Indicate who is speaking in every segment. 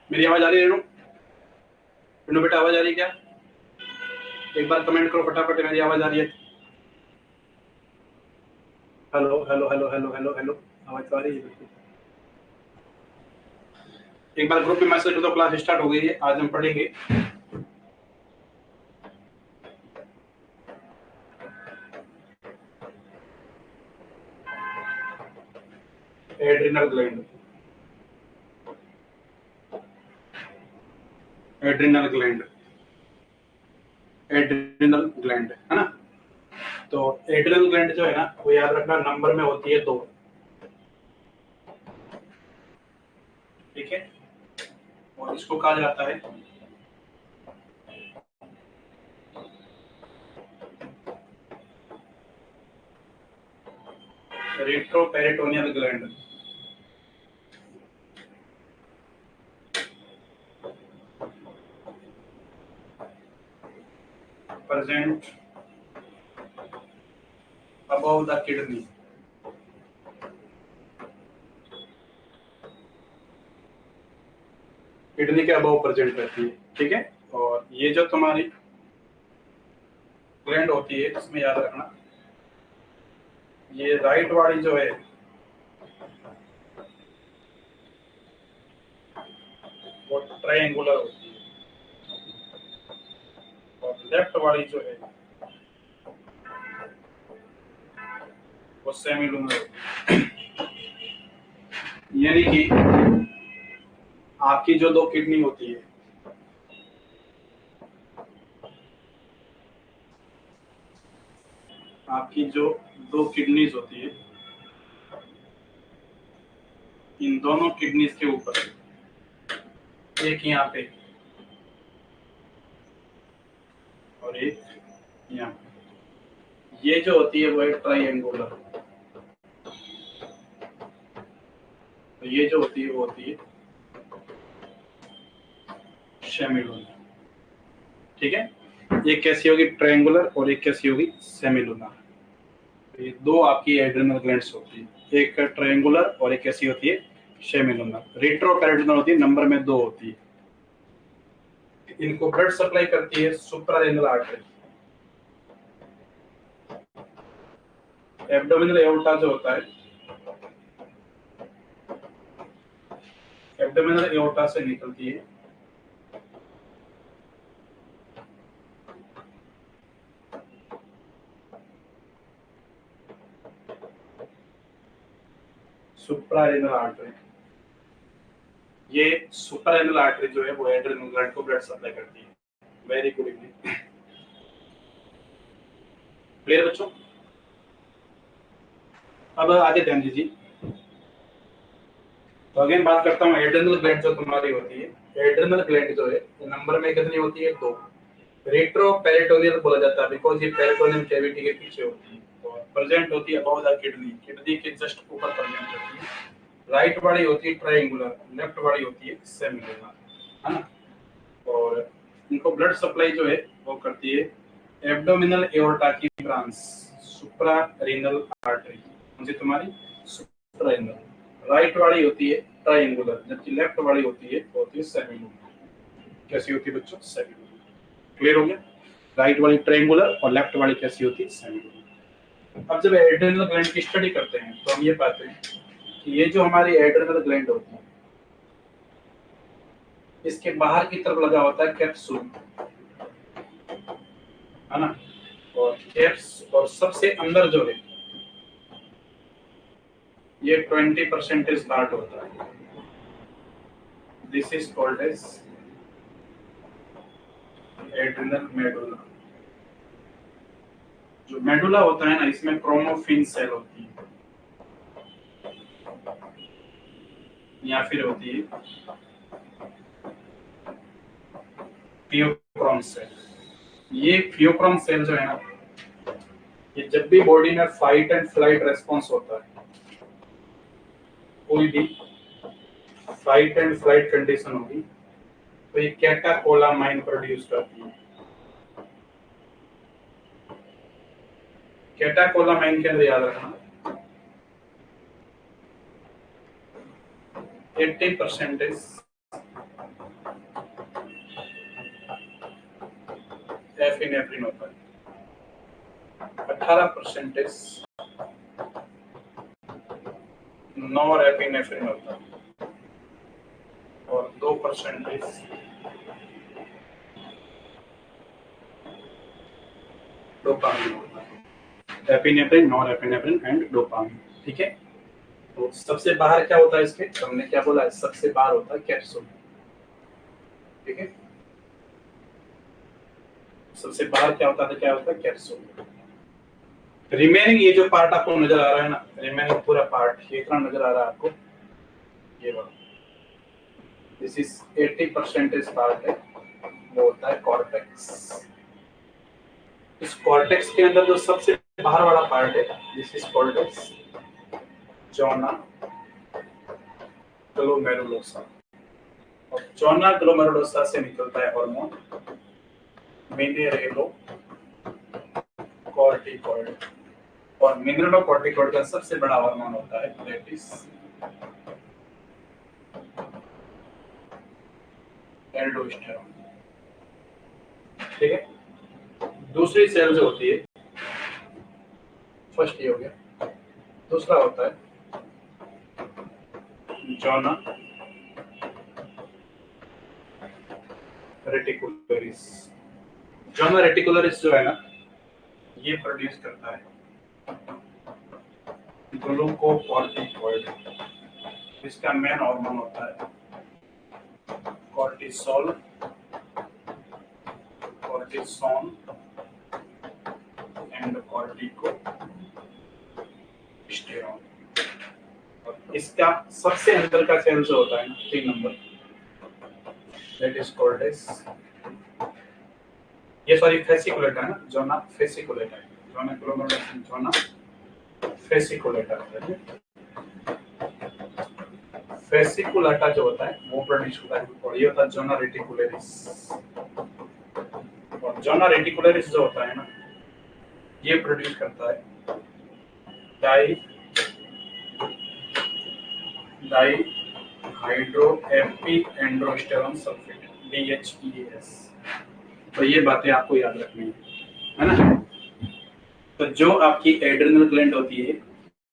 Speaker 1: मेरी आवाज आ रही है रेनू? रेनू बेटा आवाज आ रही है क्या? एक बार कमेंट करो फटाफट, मेरी आवाज आ रही है? Hello hello hello hello hello hello, आवाज तो आ रही है बिल्कुल। एक बार ग्रुप में मैसेज कर दो, क्लास स्टार्ट हो गई है, आज हम पढ़ेंगे adrenal gland. Adrenal gland, adrenal gland है ना। तो एड्रिनल ग्लैंड जो है ना, वो याद रखना नंबर में होती है 2। ठीक है, और इसको कहा जाता है retroperitoneal gland. Present above the kidney. Kidney के अबव प्रेजेंट रहती है। ठीक है, और ये जो तुम्हारी ग्लैंड होती है, इसमें याद रखना ये राइट वाली जो है वो ट्रायंगुलर होती है, और लेफ्ट वाली जो है वो सेमिलुनर होती है। यानी कि आपकी जो 2 किडनी होती है, आपकी जो 2 किडनीज होती है, इन दोनों किडनीज के ऊपर एक यहाँ पे और एक यहाँ पे, ये जो होती है वो है ट्रायंगुलर। तो ये जो होती है वो होती है सेमिलुनर। ठीक है, एक कैसी होगी ट्रायंगुलर और एक कैसी होगी सेमिलुनर। तो ये 2 आपकी एड्रिनल ग्लैंड्स होती है, एक ट्रायंगुलर और एक कैसी होती है सेमिलुनर। रेट्रोपेरिटोनियल होती है, नंबर में 2 होती है। इनको ब्लड सप्लाई करती है सुप्रारेनल आर्टरी। एब्डोमिनल एओर्टा जो होता है, एब्डोमिनल एओर्टा से निकलती है सुप्रारेनल आर्टरी। ये सुप्रारेनल आर्टरी जो है वो एड्रिनल ग्लैंड को ब्लड सप्लाई करती है। वेरी गुड इवनिंग, क्लियर बच्चों? अब आगे ध्यान दीजिए। तो अगेन बात करता हूँ, एड्रिनल ग्लैंड जो तुम्हारी होती है, एड्रिनल ग्लैंड जो है नंबर में कितनी होती है 2। रेट्रोपेरिटोनियल बोला जाता है बिकॉज ये पेरिटोनियम कैविटी के पीछे होती है, और प्रेजेंट होती है अबव द किडनी, किडनी के जस्ट ऊपर प्रेजेंट होती है। राइट वाली होती है ट्रायंगुलर, लेफ्ट वाली होती है सेमिलुनर, है ना। और इनको ब्लड सप्लाई जो है वो करती है एब्डोमिनल एओर्टा की ब्रांच सुप्रारेनल आर्टरी, मुझे तुम्हारी सुप्रारेनल। राइट वाली होती है ट्रायंगुलर, जबकि लेफ्ट वाली होती है सेमिलुनर। कैसी होती है बच्चों? सेमिलुनर। क्लियर हो गया? राइट वाली ट्रायंगुलर और लेफ्ट वाली कैसी होती है? सेमिलुनर। अब जब एड्रिनल ग्लैंड की स्टडी करते हैं तो हम ये पाते हैं कि ये जो हमारी एड्रिनल ग्लैंड होती है, इसके बाहर की तरफ लगा होता है कैप्सूल, है ना। और कैप्स और सबसे अंदर जो है ये 20% गार्ड होता है। This is called as adrenal medulla. जो मेडुला होता है ना, इसमें क्रोमोफिन सेल होती है, या फिर होती है फियोक्रोम सेल। ये फियोक्रोम सेल जो है ना, ये जब भी बॉडी में फाइट एंड फ्लाइट रेस्पॉन्स होता है, कोई भी फाइट एंड फ्लाइट कंडीशन होगी, तो ये कैटाकोलामाइन प्रोड्यूस करती है। कैटाकोलामाइन के अंदर याद रखना 80% एफिनेफ्रिन होता है, 18% नॉरएपिनेफ्रिन होता है और 2% डोपामिन होता है। एपिनेफ्रिन, नॉरएपिनेफ्रिन एंड डोपामिन, ठीक है। तो सबसे बाहर क्या होता है इसके, हमने क्या बोला है, सबसे बाहर होता है कैप्सूल, ठीक है। सबसे बाहर क्या होता है, क्या होता है, कैप्सूल। रिमेनिंग ये जो पार्ट आपको नजर आ रहा है ना, रिमेनिंग पूरा पार्ट ये इतना नजर आ रहा है आपको, ये वाला, दिस इज 80% पार्ट है, वो होता है कॉर्टेक्स। इस कॉर्टेक्स के अंदर जो सबसे बाहर वाला पार्ट है, this is cortex zona glomerulosa, और जोना ग्लोमेरुलोसा से निकलता है हार्मोन मिनरेलो कॉर्टिकॉइड, और मिनरेलो कॉर्टिकॉइड का सबसे बड़ा हार्मोन होता है दैट इज एल्डोस्टेरोन, ठीक है। दूसरी सेल जो होती है, फर्स्ट ये हो गया, दूसरा होता है जोना रेटिकुलरिस। जोना रेटिकुलरिस जो है ना, ये प्रोड्यूस करता है ग्लूकोकॉर्टिकॉइड, इसका मेन हार्मोन होता है कॉर्टिसोल, कॉर्टिसोन एंड कॉर्टिकोस्टेरोन, और इसका सबसे अंदर का सेल जो होता है ना, 3 number, that is called as, ये सॉरी फेसिकुलेटा है ना, zona fasciculata, zona glomerulosa, zona fasciculata है। फेसिकुलेटा जो होता है वो प्रोड्यूस होता है, और ये होता है जोना रेटिकुलरिस, और जोना रेटिकुलरिस जो होता है ना, ये प्रोड्यूस करता है die hydro AP androsterone sulphate, DHEAS। तो ये बातें आपको याद रखनी है ना। तो जो आपकी एड्रिनल ग्लैंड होती है,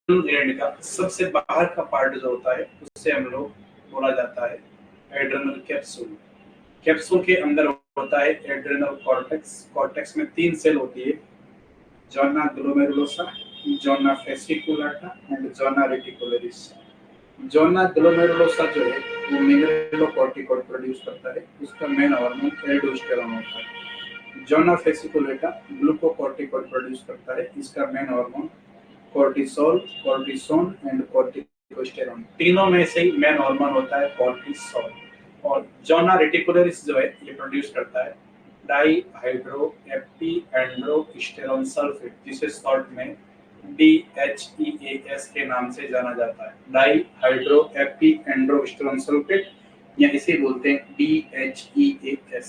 Speaker 1: ग्लैंड का सबसे बाहर का पार्ट जो होता है, उससे हम लोग बोला जाता है एड्रिनल कैप्सूल। कैप्सूल के अंदर होता है एड्रिनल कॉर्टेक्स, कॉर्टेक्स में 3 सेल होती है, zona glomerulosa, zona fasciculata and zona reticularis. Zona glomerulosa जो है वो मिनरेलोकॉर्टिकॉइड प्रोड्यूस करता है, उसका मेन हार्मोन एल्डोस्टेरोन होता है। जोना फेसिकुलेटा ग्लूकोकॉर्टिकॉइड प्रोड्यूस करता है, इसका main hormone cortisol, cortisone and corticosterone, तीनों में से ही मेन हार्मोन होता है कॉर्टिसोल। और जोना रेटिकुलरिस जो है ये प्रोड्यूस करता है die hydro AP androsterone sulphate, जिसे शॉर्ट में DHEAS के नाम से जाना जाता है, die hydro AP androsterone sulphate, या इसे बोलते हैं DHEAS,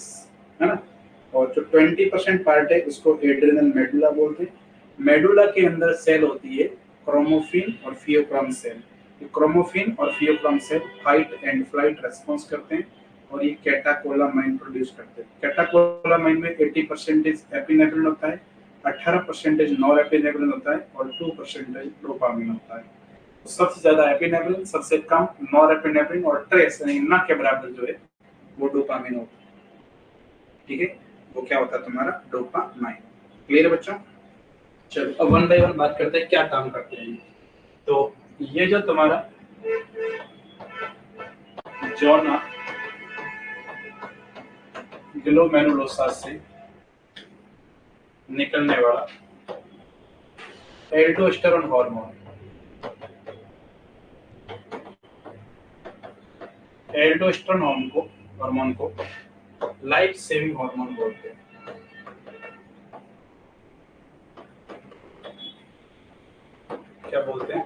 Speaker 1: है ना। और जो 20% पार्ट है उसको एड्रिनल मेडुला बोलते हैं। मेडुला के अंदर सेल होती है क्रोमोफिन और फियोक्रोम सेल। क्रोमोफिन और pheochrome cell fight and flight response करते हैं, और ये कैटाकोलामाइन प्रोड्यूस करते हैं। कैटाकोलामाइन में 80% एपिनेफ्रिन होता है, 18% नॉरएपिनेफ्रिन होता है, और 2% डोपामिन होता है। सबसे ज्यादा एपिनेफ्रिन, सबसे कम नॉरएपिनेफ्रिन, और ट्रेस यानी न के बराबर जो है वो डोपामिन होता है, ठीक है। वो क्या होता है तुम्हारा, डोपामाइन। क्लियर है बच्चों? चलो अब वन बाय वन बात करते हैं क्या काम करते हैं। तो ये जो तुम्हारा जोना ग्लोमेरुलोसा से निकलने वाला एल्डोस्टेरोन हार्मोन, एल्डोस्टेरोन हार्मोन को लाइफ सेविंग हार्मोन बोलते हैं। क्या बोलते हैं?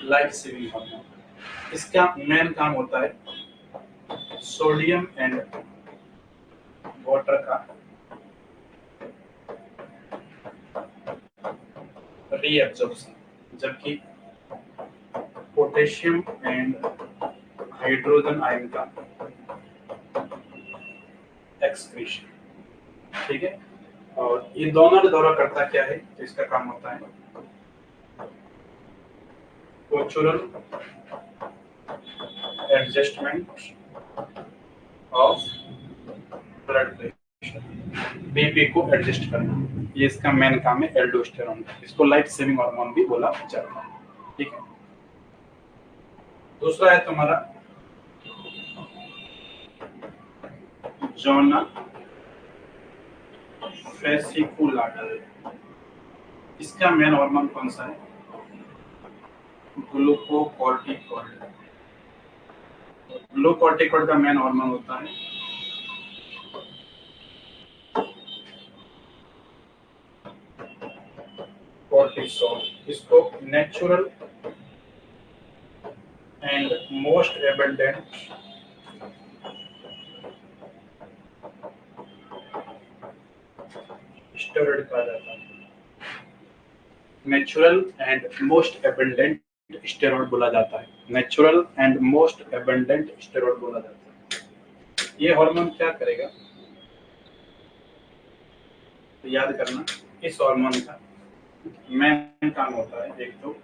Speaker 1: Life saving hormone. इसका मेन काम होता है सोडियम एंड वाटर का रीअब्जॉर्प्शन, जबकि पोटेशियम एंड हाइड्रोजन आयन का एक्सक्रीशन, ठीक है। और ये दोनों का दौरा करता क्या है, तो इसका काम होता है postural adjustment of blood pressure, BP को एडजस्ट करना, ये इसका मेन काम है एल्डोस्टेरोन का। इसको लाइफ सेविंग हार्मोन भी बोला जाता है, ठीक है। दूसरा है तुम्हारा जोना फेसिकुलाटर, इसका मेन हार्मोन कौन सा है, ग्लूकोकॉर्टिकॉइड। ग्लूकोकॉर्टिकॉइड का मेन हार्मोन होता है कोर्टिसोल। इसको natural and most abundant steroid कहा जाता है, natural and most abundant steroid बोला जाता है, natural and most abundant steroid बोला जाता है। ये हार्मोन क्या करेगा, तो याद करना, इस हार्मोन का मेन काम होता है एक तो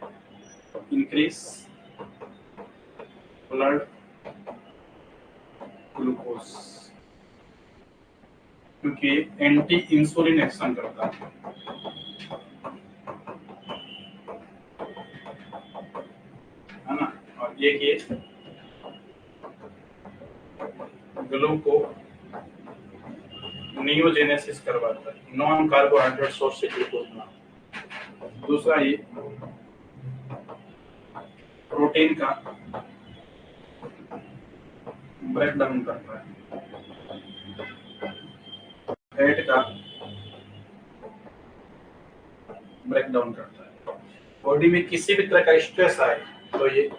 Speaker 1: इंक्रीज ब्लड ग्लूकोज, क्योंकि एंटी इंसुलिन एक्शन करता है, है ना। और ये ग्लूको नियोजेनेसिस करवाता है, नॉन कार्बोहाइड्रेट सोर्स से ग्लूकोज बना। दूसरा ये प्रोटीन का ब्रेक डाउन करता है, फैट का ब्रेक डाउन करता है। बॉडी में किसी भी तरह का स्ट्रेस आए तो ये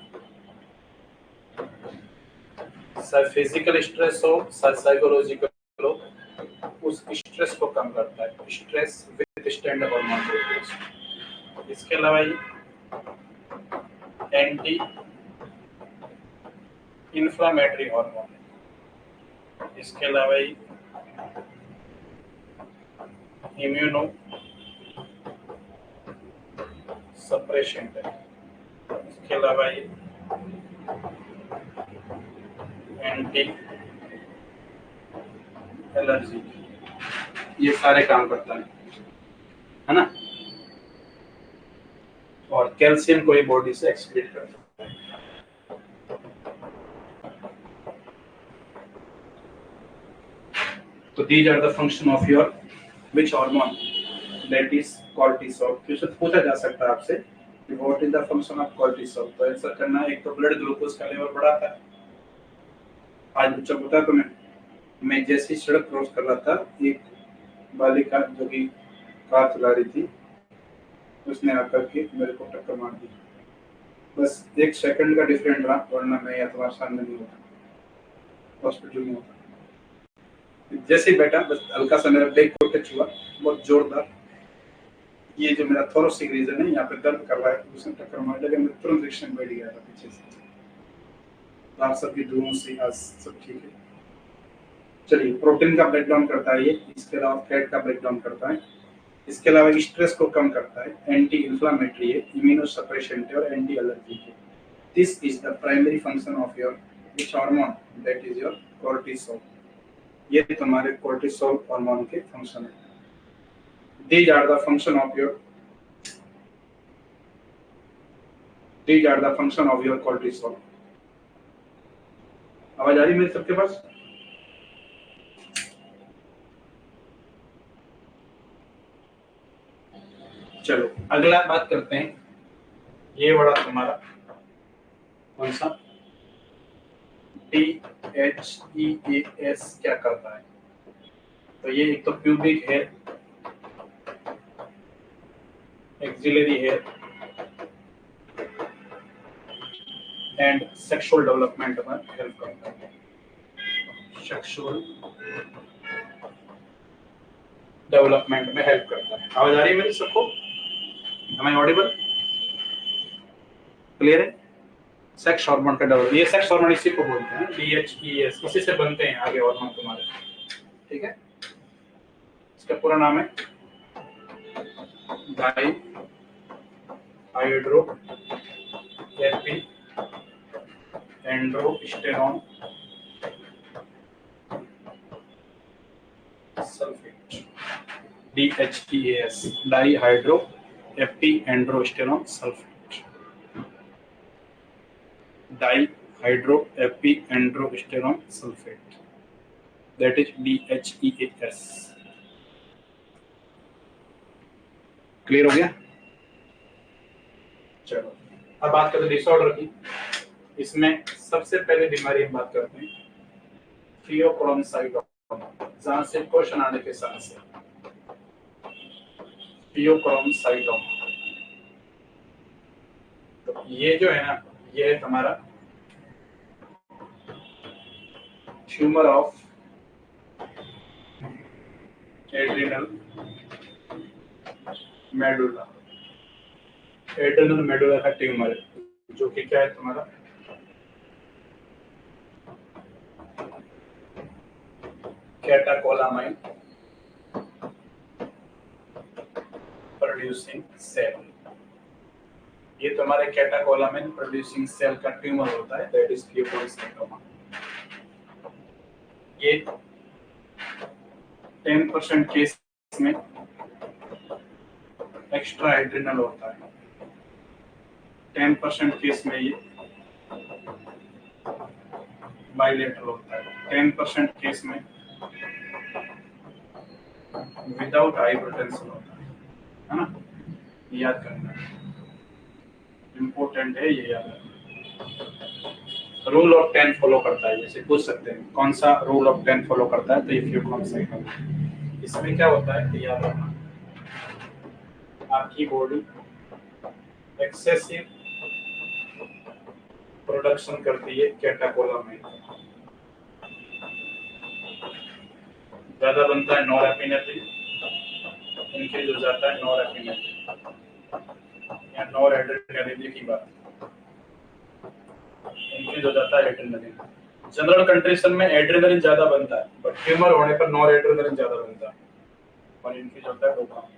Speaker 1: फिजिकल स्ट्रेस हो साइकोलॉजिकल हो, उस स्ट्रेस को कम करता है, स्ट्रेस विद स्टैंड हार्मोन। इसके अलावा ये एंटी इंफ्लामेटरी हार्मोन है। इसके अलावा ये इम्यूनो सप्रेशेंट है। इसके अलावा ये एंटी एलर्जी, ये सारे काम करता है ना। और कैल्शियम को ये बॉडी से एक्सक्रीट करता है। तो these are the function of your which hormone, that is cortisol। Question पूछा जा सकता है आपसे कि what is the function of cortisol, तो आंसर करना है। एक तो ब्लड ग्लूकोज का लेवल बढ़ाता है। आज बच्चा बता तो मैं जैसे ही सड़क क्रॉस कर रहा था, एक बालिका जो कि कार चला रही थी, उसने आकर के मेरे को टक्कर मार दी। बस 1 सेकंड का डिफरेंट रहा, वरना मैं या तुम्हारे सामने नहीं होता, हॉस्पिटल में होता। जैसे ही बैठा, बस हल्का सा मेरा बैक को टच हुआ, बहुत जोरदार। ये जो मेरा थोरोसिक रीजन है, यहाँ पे दर्द कर रहा है, उसने टक्कर मार दिया। मैं तुरंत रिक्शा में बैठ गया था पीछे से। आप सबकी दुआओं से आज सब ठीक है। चलिए, प्रोटीन का ब्रेकडाउन करता है ये, इसके अलावा फैट का ब्रेकडाउन करता है, इसके अलावा स्ट्रेस को कम करता है, एंटी इंफ्लामेटरी है, इम्यूनो सप्रेशेंट है और एंटी एलर्जी है। This is the primary function of your which hormone, that is your cortisol. ये तुम्हारे कोर्टिसोल हार्मोन के फंक्शन है। These are the function of your cortisol। आवाज आ रही मेरे सबके पास? चलो अगला बात करते हैं, ये बड़ा तुम्हारा कौन सा THEAS क्या करता है। तो ये एक तो pubic hair, axillary hair and sexual development में हेल्प करता है। सेक्सुअल डेवलपमेंट में हेल्प करता है। आवाज आ रही है मेरी सबको? Am I audible? क्लियर है? सेक्स हार्मोन का डेवलप, ये सेक्स हार्मोन इसी को बोलते हैं, DHEAS, इसी से बनते हैं आगे हार्मोन तुम्हारे। ठीक है, इसका पूरा नाम है dehydroepiandrosterone sulphate, DHEAS, dehydroepiandrosterone sulphate, dehydroepiandrosterone sulphate, that is DHEAS। Clear हो गया? चलो अब बात करते हैं डिसऑर्डर की। इसमें सबसे पहले बीमारी हम बात करते हैं फियोक्रोमसाइटोमा, जहां से क्वेश्चन आने के साथ से फियोक्रोमसाइटोमा। तो ये जो है ना, ये है हमारा tumour of adrenal medulla, adrenal medulla का ट्यूमर है, जो कि क्या है तुम्हारा कैटाकोलामाइन प्रोड्यूसिंग सेल। ये तुम्हारे कैटाकोलामाइन प्रोड्यूसिंग सेल का ट्यूमर होता है, दैट इज फियोक्रोमसाइटोमा। ये 10% केस में एक्स्ट्रा एड्रिनल होता है, 10% केस में ये बाइलेटरल होता है, 10% केस में विदाउट हाइपरटेंशन होता है ना। याद करना इम्पोर्टेंट है, ये याद रखना। रूल ऑफ 10 फॉलो करता है, जैसे पूछ सकते हैं कौन सा रूल ऑफ 10 फॉलो करता है, तो ये फियोक्रोमसाइटोमा। इसमें क्या होता है, याद रखना, आपकी बॉडी एक्सेसिव प्रोडक्शन करती है कैटाकोलामाइन, ज्यादा बनता है नॉरएपिनेफ्रिन, इंक्रीज हो जाता है नॉरएपिनेफ्रिन या नॉरएड्रेनालिन की बात, इंक्रीज हो जाता है एड्रेनालिन। जनरल कंडीशन में एड्रेनालिन ज्यादा बनता है, बट ट्यूमर होने पर नॉरएड्रेनालिन ज्यादा बनता है और इंक्रीज होता है डोपामाइन।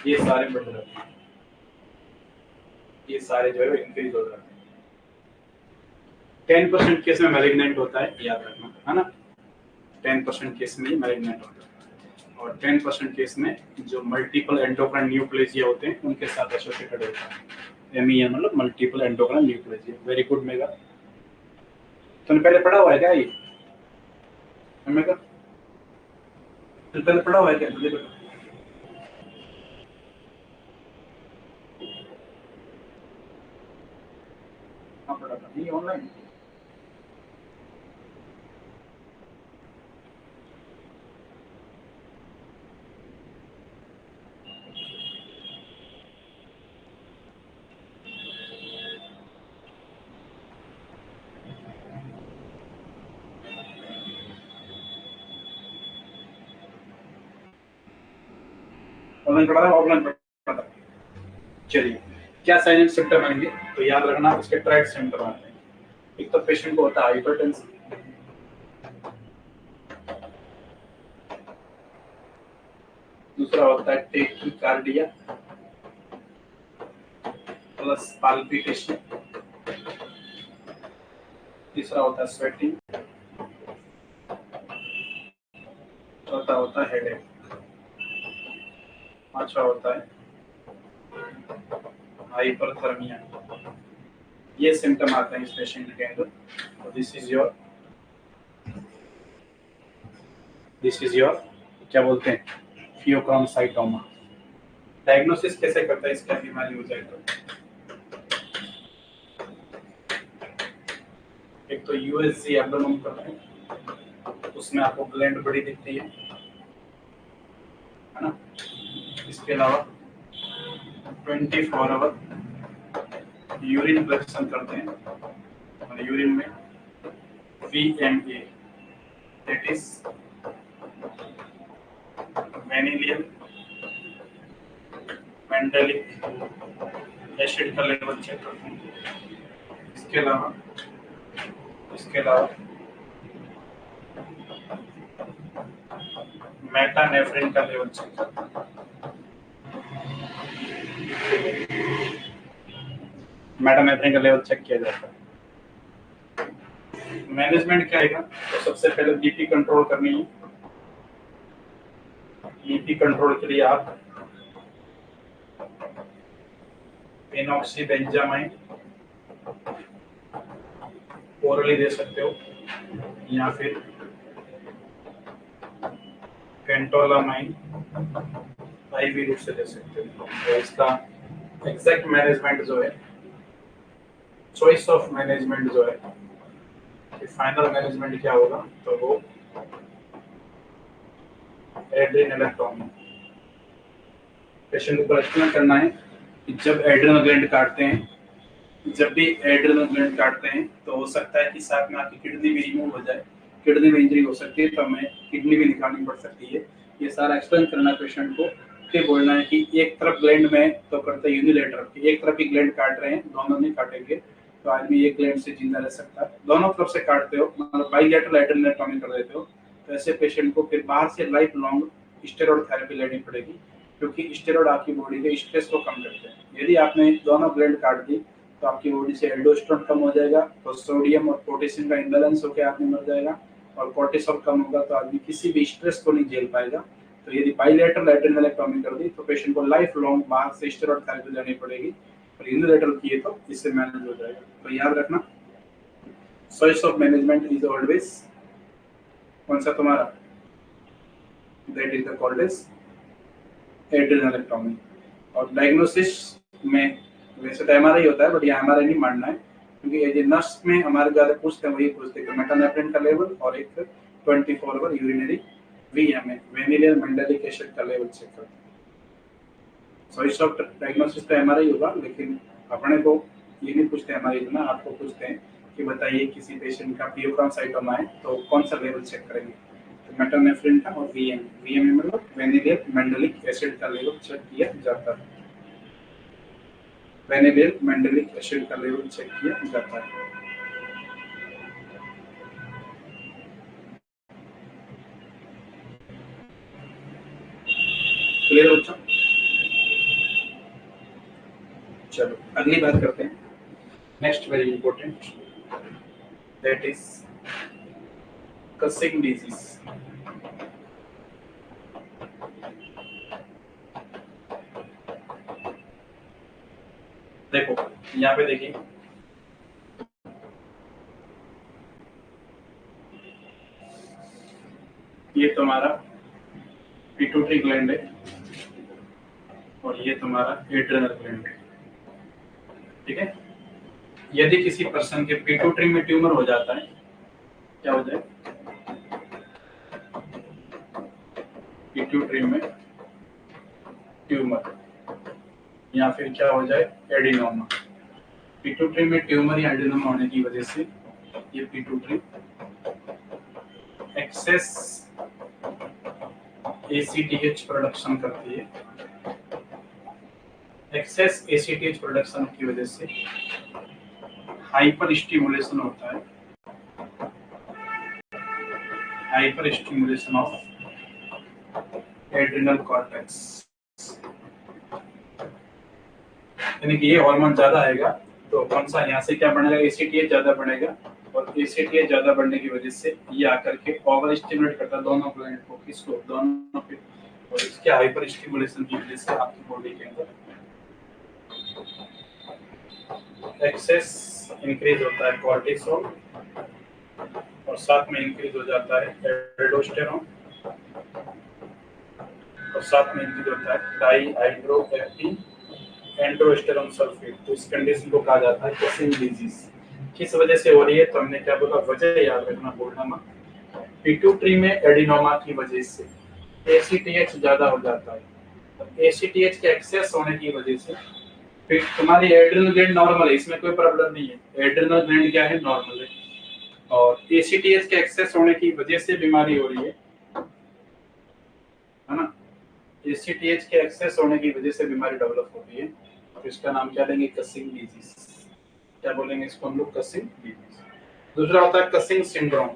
Speaker 1: ये सारे बढ़ जाते हैं, ये सारे जो है इंक्रीज हो जाते हैं। 10% केस में मैलिग्नेंट होता है, याद रखना है ना, 10% केस में मैलिग्नेंट होता है, और 10% केस में जो मल्टीपल एंडोक्राइन न्यूप्लेजिया होते हैं उनके साथ एसोसिएटेड होता है। MEN मतलब multiple endocrine neoplasia. Very good mega, तुमने पहले पढ़ा हुआ है क्या ये मेगा? तुमने पहले पढ़ा हुआ है क्या? तुझे पढ़ा था नहीं ऑनलाइन? ऑनलाइन पढ़ा था, ऑफलाइन पढ़ा था? चलिए, क्या साइन एंड सिम्टम आएंगे, तो याद रखना उसके ट्राइड सिम्टम आते हैं। एक तो पेशेंट को होता है हाइपरटेंशन, दूसरा होता है टेकिकार्डिया प्लस पाल्पिटेशन, तीसरा होता है स्वेटिंग, चौथा होता है हेडेक, पांचवा होता है हाइपरथर्मिया। ये सिम्टम आते हैं इस पेशेंट के अंदर। दिस इज योर क्या बोलते हैं, फियोक्रोमसाइटोमा। डायग्नोसिस कैसे करता है इसका बीमारी हो जाए तो? एक तो USG एब्डोमेन करते हैं, उसमें आपको ग्लैंड बड़ी दिखती है ना। इसके अलावा 24 आवर यूरिन कलेक्शन करते हैं, और यूरिन में VMA, दैट इज वेनिलियम मेंडेलिक एसिड का लेवल चेक करते हैं। इसके अलावा इसके अलावा मेटानेफ्रिन का लेवल चेक करता है। मेटानेफ्रिन का लेवल चेक किया जाता है। मैनेजमेंट क्या आएगा? तो सबसे पहले बीपी कंट्रोल करनी है। बीपी कंट्रोल के लिए आप फेनॉक्सीबेंजामाइन ओरली दे सकते हो या फिर पेंटोलामाइन आईवी रूट से दे सकते हो। तो इसका एग्जैक्ट मैनेजमेंट जो है, चॉइस ऑफ मैनेजमेंट जो है, फाइनल मैनेजमेंट क्या होगा? तो वो एड्रेनालेक्टोमी। पेशेंट को एक्सप्लेन करना है कि जब एड्रेनल ग्लैंड काटते हैं, जब भी एड्रेनल ग्लैंड काटते हैं तो हो सकता है कि साथ में आपकी किडनी भी रिमूव हो जाए, किडनी में इंजरी हो सकती है, तो हमें किडनी भी निकालनी पड़ सकती है। ये सारा एक्सप्लेन करना है पेशेंट को। फिर बोलना है कि एक तरफ ग्लैंड में तो करते यूनिलेटरल, एक तरफ ही ग्लैंड काट रहे हैं, दोनों नहीं काटेंगे तो आदमी एक ग्लैंड से जिंदा रह सकता है। दोनों तरफ से काटते हो, मतलब बाइलेटरल एड्रेनलेक्टोमी कर देते हो, तो ऐसे पेशेंट को फिर बाहर से लाइफ लॉन्ग स्टेरॉइड थेरेपी लेनी पड़ेगी, क्योंकि स्टेरॉइड आपकी बॉडी के स्ट्रेस को कम करते हैं। यदि आपने दोनों ग्लैंड काट दी तो आपकी बॉडी से एल्डोस्टेरोन कम हो जाएगा, तो सोडियम और पोटेशियम का इम्बैलेंस होकर आदमी मर जाएगा, और कोर्टिसोल कम होगा तो आदमी किसी भी स्ट्रेस को नहीं झेल पाएगा। तो यदि बाइलेटरल एड्रेनलेक्टोमी कर दी तो पेशेंट को लाइफ लॉन्ग बाहर से स्टेरॉइड थेरेपी लेनी पड़ेगी, और यूनिलेटरल किए तो इससे मैनेज हो जाएगा। तो याद रखना, choice of management is always कौन सा तुम्हारा? That is the called as adrenalectomy. और डायग्नोसिस में वैसे तो एमआरआई होता है, बट ये एमआरआई नहीं मानना है, क्योंकि ये नर्स में हमारे ज्यादा पूछते हैं, वही पूछते हैं मेटानेफ्रिन का लेवल और एक 24 आवर यूरिनरी वीएमए वेनिलियल मेंडेलिक एसिड का लेवल चेक करते हैं। चॉइस ऑफ डायग्नोसिस तो एमआरआई होगा, लेकिन अपने को ये नहीं पूछते एमआरआई ना, आपको पूछते हैं कि बताइए किसी पेशेंट का पियोफ्रांसाइटोमा है तो कौन सा लेवल चेक करेंगे? तो मेटानेफ्रिन का और वीएमए मतलब वेनिलियल मेंडेलिक एसिड का लेवल चेक किया जाता है। वेनिलियल मेंडेलिक एसिड का लेवल चेक किया जाता है। क्लियर बच्चों? चलो अगली बात करते हैं, next very important, that is causing disease. देखो यहाँ पे देखिए, ये तुम्हारा पिट्यूटरी ग्लैंड है और ये तुम्हारा एड्रेनल ग्लैंड है, ठीक है। यदि किसी पर्सन के पिट्यूटरी में ट्यूमर हो जाता है, क्या हो जाए? पिट्यूटरी में ट्यूमर, या फिर क्या हो जाए? एडिनोमा। पिट्यूटरी में ट्यूमर या एडिनोमा होने की वजह से ये पिट्यूटरी एक्सेस एसीटीएच प्रोडक्शन करती है। एक्सेस एसीटीएच प्रोडक्शन की वजह से हाइपर स्टिमुलेशन होता है, hyper stimulation of adrenal cortex, यानी कि ये हार्मोन ज्यादा आएगा तो कौन सा यहाँ से क्या बनेगा? एसीटीएच ज्यादा बनेगा, और एसीटीएच ज्यादा बढ़ने की वजह से ये आकर के ओवर स्टिमुलेट करता है दोनों ग्लैंड को, किसको? दोनों पे, और इसके हाइपर स्टिमुलेशन की वजह से आपकी बॉडी के अंदर एक्सेस इंक्रीज होता है कॉर्टिसोल, और साथ में इंक्रीज हो जाता है एल्डोस्टेरोन, और साथ में इंक्रीज होता है डाईहाइड्रोएपी एंड्रोस्टेरोन सल्फेट। तो इस कंडीशन को कहा जाता है कसिंग डिजीज। किस वजह से हो रही है? तो हमने क्या बोला, वजह याद रखना, बोलना मत। पिट्यूटरी में एडिनोमा की वजह से एसीटीएच ज्यादा हो जाता है, तो एसीटीएच के एक्सेस होने की वजह से फिर तुम्हारी एड्रिनल ग्लैंड नॉर्मल है, इसमें कोई प्रॉब्लम नहीं है, एड्रिनल ग्लैंड क्या है? नॉर्मल है, और एसीटीएच के एक्सेस होने की वजह से बीमारी हो रही है ना? एसीटीएच के एक्सेस होने की वजह से बीमारी डेवलप होती है, तो इसका नाम क्या लेंगे? Causing disease. क्या बोलेंगे इसको हम लोग? Causing disease. दूसरा होता है कसिंग सिंड्रोम।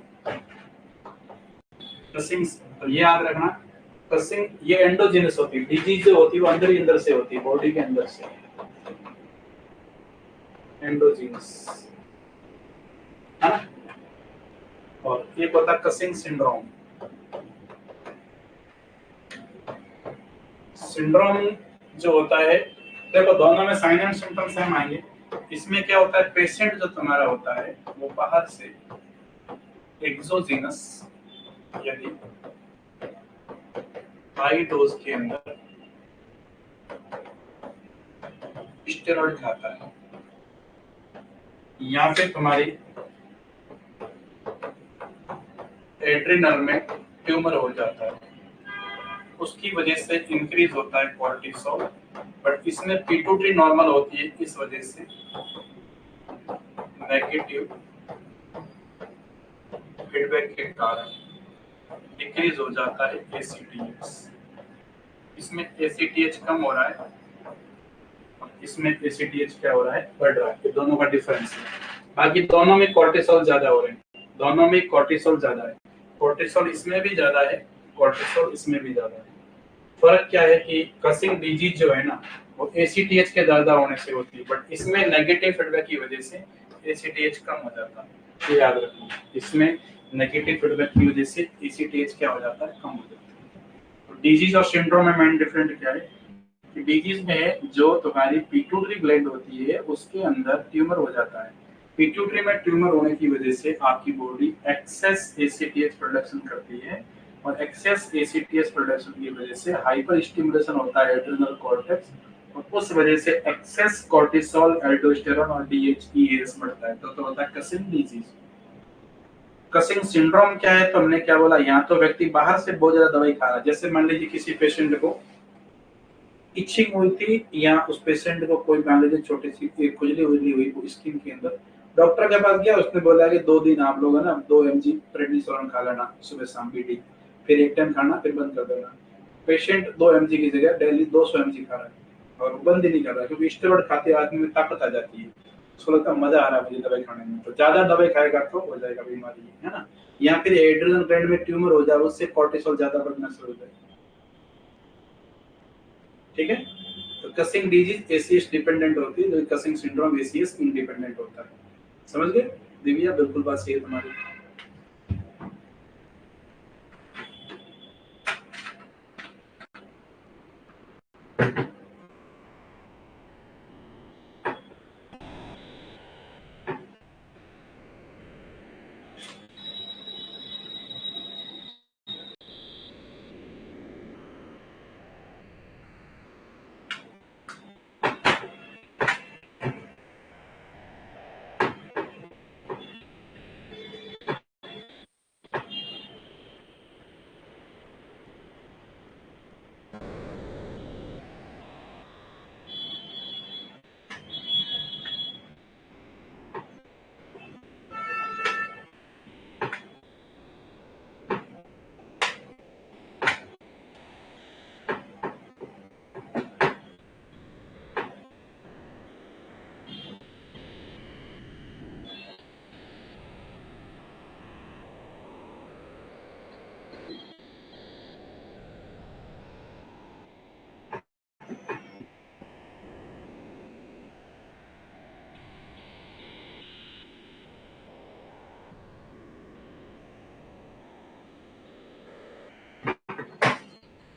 Speaker 1: कसिंग, तो ये याद रखना, कसिंग ये एंडोजेनस होती है, डिजीज जो होती है वो अंदर ही अंदर से होती है, बॉडी के अंदर से, एंडोजेनस, है ना। और एक होता है कसिंग सिंड्रोम। सिंड्रोम जो होता है, देखो दोनों में साइन एंड सिम्टम सेम आएंगे। इसमें क्या होता है, पेशेंट जो तुम्हारा होता है वो बाहर से एक्सोजीनस, यदि हाई डोज के अंदर स्टेरॉइड खाता है, या फिर तुम्हारी एड्रिनल में ट्यूमर हो जाता है, उसकी वजह से इंक्रीज होता है कॉर्टिसोल, बट इसमें पिट्यूटरी नॉर्मल होती है, इस वजह से नेगेटिव फीडबैक के कारण डिक्रीज हो जाता है एसीटीएच। इसमें एसीटीएच कम हो रहा है, इसमें एसीटीएच क्या हो रहा है, बढ़ रहा है। ये दोनों का डिफरेंस है। बाकी दोनों में कॉर्टिसोल ज्यादा हो रहे हैं, दोनों में कॉर्टिसोल ज्यादा है, कॉर्टिसोल इसमें भी ज्यादा है, कॉर्टिसोल इसमें भी ज्यादा है। फर्क क्या है कि कसिंग डिजीज जो है ना वो एसीटीएच के ज्यादा होने से होती है, बट इसमें नेगेटिव फीडबैक की वजह से एसीटीएच कम हो जाता है, ये याद रखना। इसमें नेगेटिव फीडबैक की वजह से एसीटीएच क्या हो जाता है, कम हो जाता है। तो डिजीज और सिंड्रोम में मेन डिफरेंट क्या है कि डिजीज में जो तुम्हारी पिट्यूटरी ग्लैंड होती है उसके अंदर ट्यूमर हो जाता है, पिट्यूटरी में ट्यूमर होने की वजह से आपकी बॉडी एक्सेस एसीटीएच प्रोडक्शन करती है, और एक्सेस एसीटीएच प्रोडक्शन की वजह से हाइपर स्टिमुलेशन होता है एड्रिनल कॉर्टेक्स, और उस वजह से एक्सेस कॉर्टिसोल, एल्डोस्टेरॉन और डीएचईएस बढ़ता है, तो होता है कसिंग डिजीज। कसिंग सिंड्रोम क्या है, तो हमने क्या बोला, यहाँ तो व्यक्ति बाहर से बहुत ज्यादा दवाई खा रहा है, जैसे मान लीजिए किसी पेशेंट को इचिंग हुई थी, या उस पेशेंट को कोई मान लीजिए छोटी सी एक खुजली उजली हुई स्किन के अंदर, डॉक्टर के पास गया, उसने बोला कि 2 दिन आप लोग है ना 2 mg प्रेडनिसोलोन खा लेना सुबह शाम बीडी, फिर एक टाइम खाना फिर बंद कर देना। पेशेंट 2 mg की जगह डेली 200 mg खा रहा है और बंद ही नहीं कर रहा, क्योंकि स्टेरॉइड खाते आदमी में ताकत आ जाती है, उसको लगता है मजा आ रहा है मुझे दवाई खाने में, तो ज्यादा दवाई खाएगा तो हो जाएगा बीमारी, है ना। या फिर एड्रिनल ग्लैंड में ट्यूमर हो जाए, उससे कॉर्टिसोल ज्यादा बढ़ना शुरू हो जाए, ठीक है। तो कसिंग डिजीज एसीएस डिपेंडेंट होती है, जो कसिंग सिंड्रोम एसीएस इंडिपेंडेंट होता है। समझ गए दिव्या, बिल्कुल बात सही है तुम्हारी।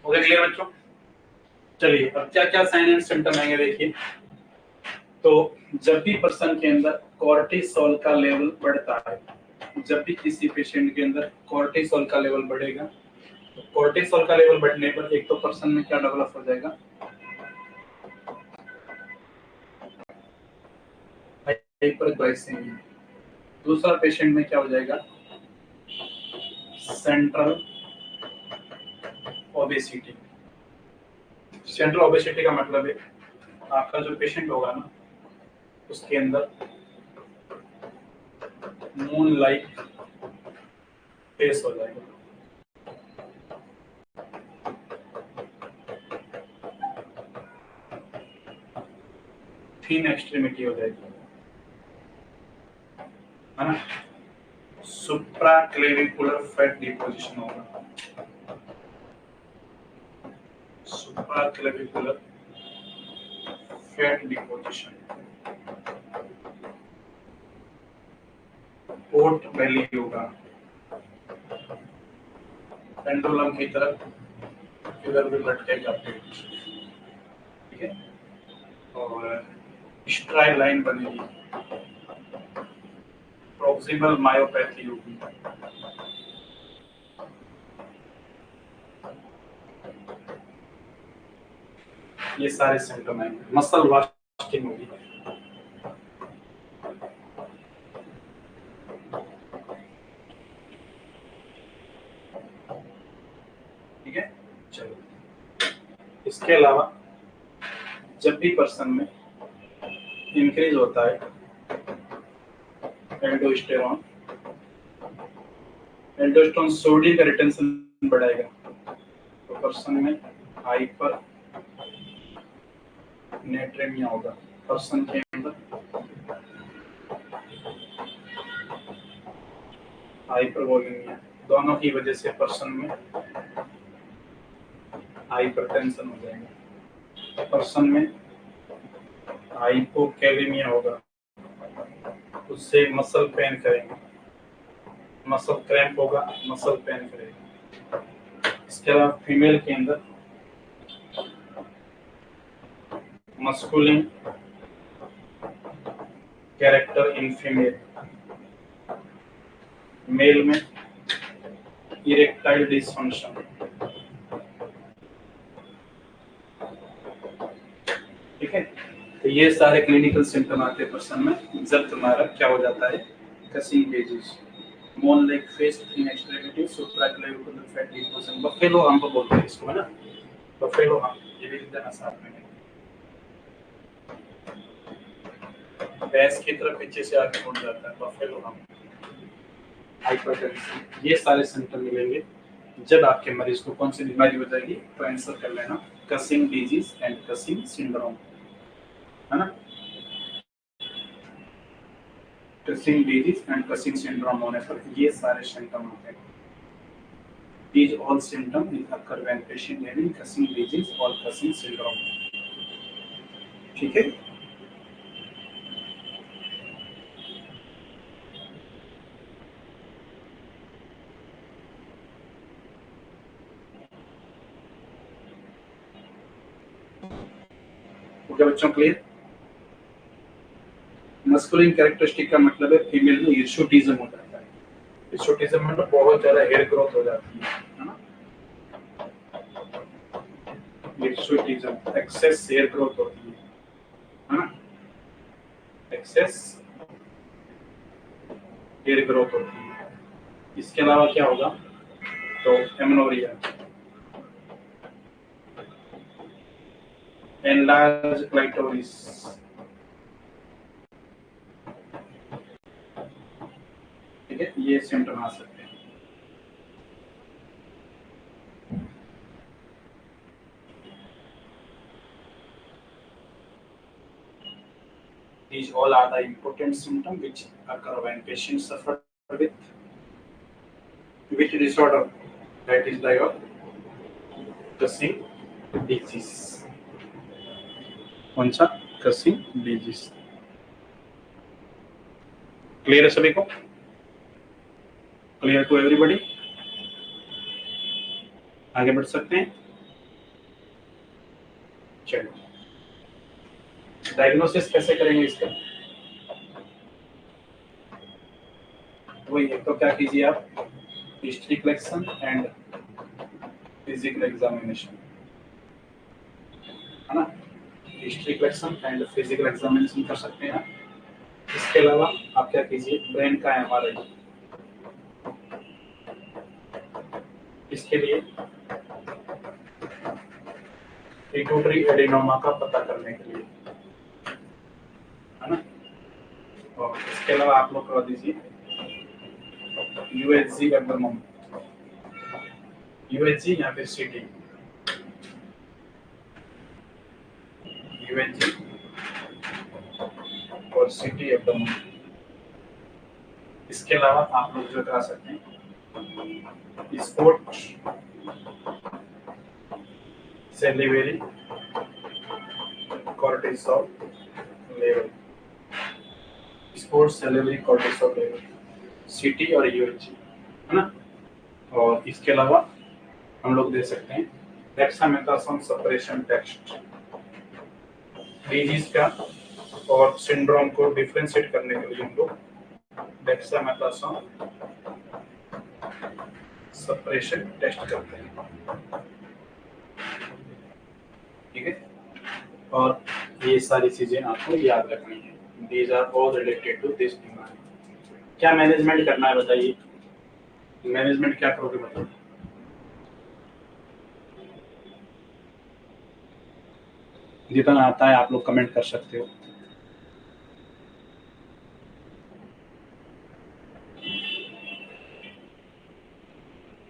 Speaker 1: ओके क्लियर बच्चों। चलिए अब क्या क्या साइन एंड सिम्टम आएंगे देखिए। तो जब भी पर्सन के अंदर कॉर्टिसोल का लेवल बढ़ता है, जब भी किसी पेशेंट के अंदर कॉर्टिसोल का लेवल बढ़ेगा, तो कॉर्टिसोल का लेवल बढ़ने पर एक तो पर्सन में क्या डेवलप हो जाएगा, हाइपरग्लाइसेमिया। दूसरा पेशेंट में क्या हो जाएगा, सेंट्रल ओबेसिटी। सेंट्रल ओबेसिटी का मतलब है आपका जो पेशेंट होगा ना उसके अंदर मून लाइक फेस हो जाएगा, थीन एक्सट्रीमिटी हो जाएगी, है ना। सुप्राक्लेविकुलर फैट डिपोजिशन होगा, supraclavicular fat deposition. Port valley होगा, पेंडुलम की तरफ इधर भी लटकेगा पेट, ठीक है, और स्ट्राइल लाइन बनेगी, प्रॉक्सिमल मायोपैथी होगी। ये सारे सिम्टम आएंगे। मसल वास्टिंग होगी, ठीक है। चलो, इसके अलावा जब भी पर्सन में इंक्रीज होता है एल्डोस्टेरॉन, एल्डोस्टेरॉन सोडियम का रिटेंशन बढ़ाएगा, तो पर्सन में हाइपर नेट्रेमिया होगा, पर्सन के अंदर हाइपरवोलेमिया, दोनों की वजह से पर्सन में हाइपरटेंशन हो जाएगा, पर्सन में हाइपोकैलेमिया होगा, उससे मसल पेन करेंगे, मसल क्रैम्प होगा, मसल पेन करेगा। इसके अलावा फीमेल के अंदर masculine character in female, male में इरेक्टाइल डिसफंक्शन, ठीक है। तो ये सारे क्लिनिकल सिम्टम आते हैं पर्सन में जब तुम्हारा क्या हो जाता है, कसिंग डिजीज, मोन like face in extremity, supraclavicular fat deposition, buffalo हम को बोलते हैं इसको, है ना, बफेलो हम, ये भी लिख देना साथ में। भैंस की तरफ पीछे से आगे मुड़ जाता है, बफेलो हम, हाइपरटेंशन, ये सारे सिम्टम मिलेंगे जब आपके मरीज को कौन सी बीमारी हो जाएगी, तो आंसर कर लेना causing disease and causing syndrome, है ना। Causing disease and causing syndrome होने पर ये सारे सिम्टम आते हैं। These all symptoms will occur when patient having Cushing disease or Cushing syndrome, ठीक है। ओके बच्चों, क्लियर। मस्कुलिन कैरेक्टरिस्टिक का मतलब है फीमेल में हिर्सुटिज्म हो जाता है, हिर्सुटिज्म मतलब बहुत ज्यादा हेयर ग्रोथ हो जाती है ना, हिर्सुटिज्म एक्सेस हेयर ग्रोथ होती है ना, एक्सेस हेयर ग्रोथ होती है। इसके अलावा क्या होगा, तो एमेनोरिया, एनलार्ज क्लाइटोरिस, ठीक है, ये सिम्टम आ सकते हैं। These all are the important symptoms which occur when patients suffer with which disorder, that is the Cushing disease, कौन सा, Cushing disease। क्लियर है सभी को, क्लियर टू एवरीबॉडी, आगे बढ़ सकते हैं। चलो, डायग्नोसिस कैसे करेंगे इसका, वही है, तो क्या कीजिए आप, history collection and physical examination, है ना, history collection and physical examination कर सकते हैं। इसके अलावा आप क्या कीजिए, ब्रेन का एमआरआई, इसके लिए पिट्यूटरी एडेनोमा का पता करने के लिए, है ना, और इसके अलावा आप लोग करवा दीजिए यूएचजी एब्डोमेन, यूएचजी या फिर सीटी, यूएचजी और सीटी एब्डोमेन। इसके अलावा आप लोग जो करा सकते हैं sport salivary cortisol level, sports salivary cortisol level city और यूएचजी, है ना। और इसके अलावा हम लोग दे सकते हैं डेक्सामेथासोन सप्रेशन टेस्ट, डिजीज का और सिंड्रोम को डिफरेंशिएट करने के लिए हम लोग डेक्सामेथासोन सप्रेशन टेस्ट करते हैं, ठीक है। और ये सारी चीजें आपको याद रखनी है, these are all related to this बीमारी। क्या मैनेजमेंट करना है बताइए, मैनेजमेंट क्या करोगे बताओ। जितना आता है आप लोग कमेंट कर सकते हो।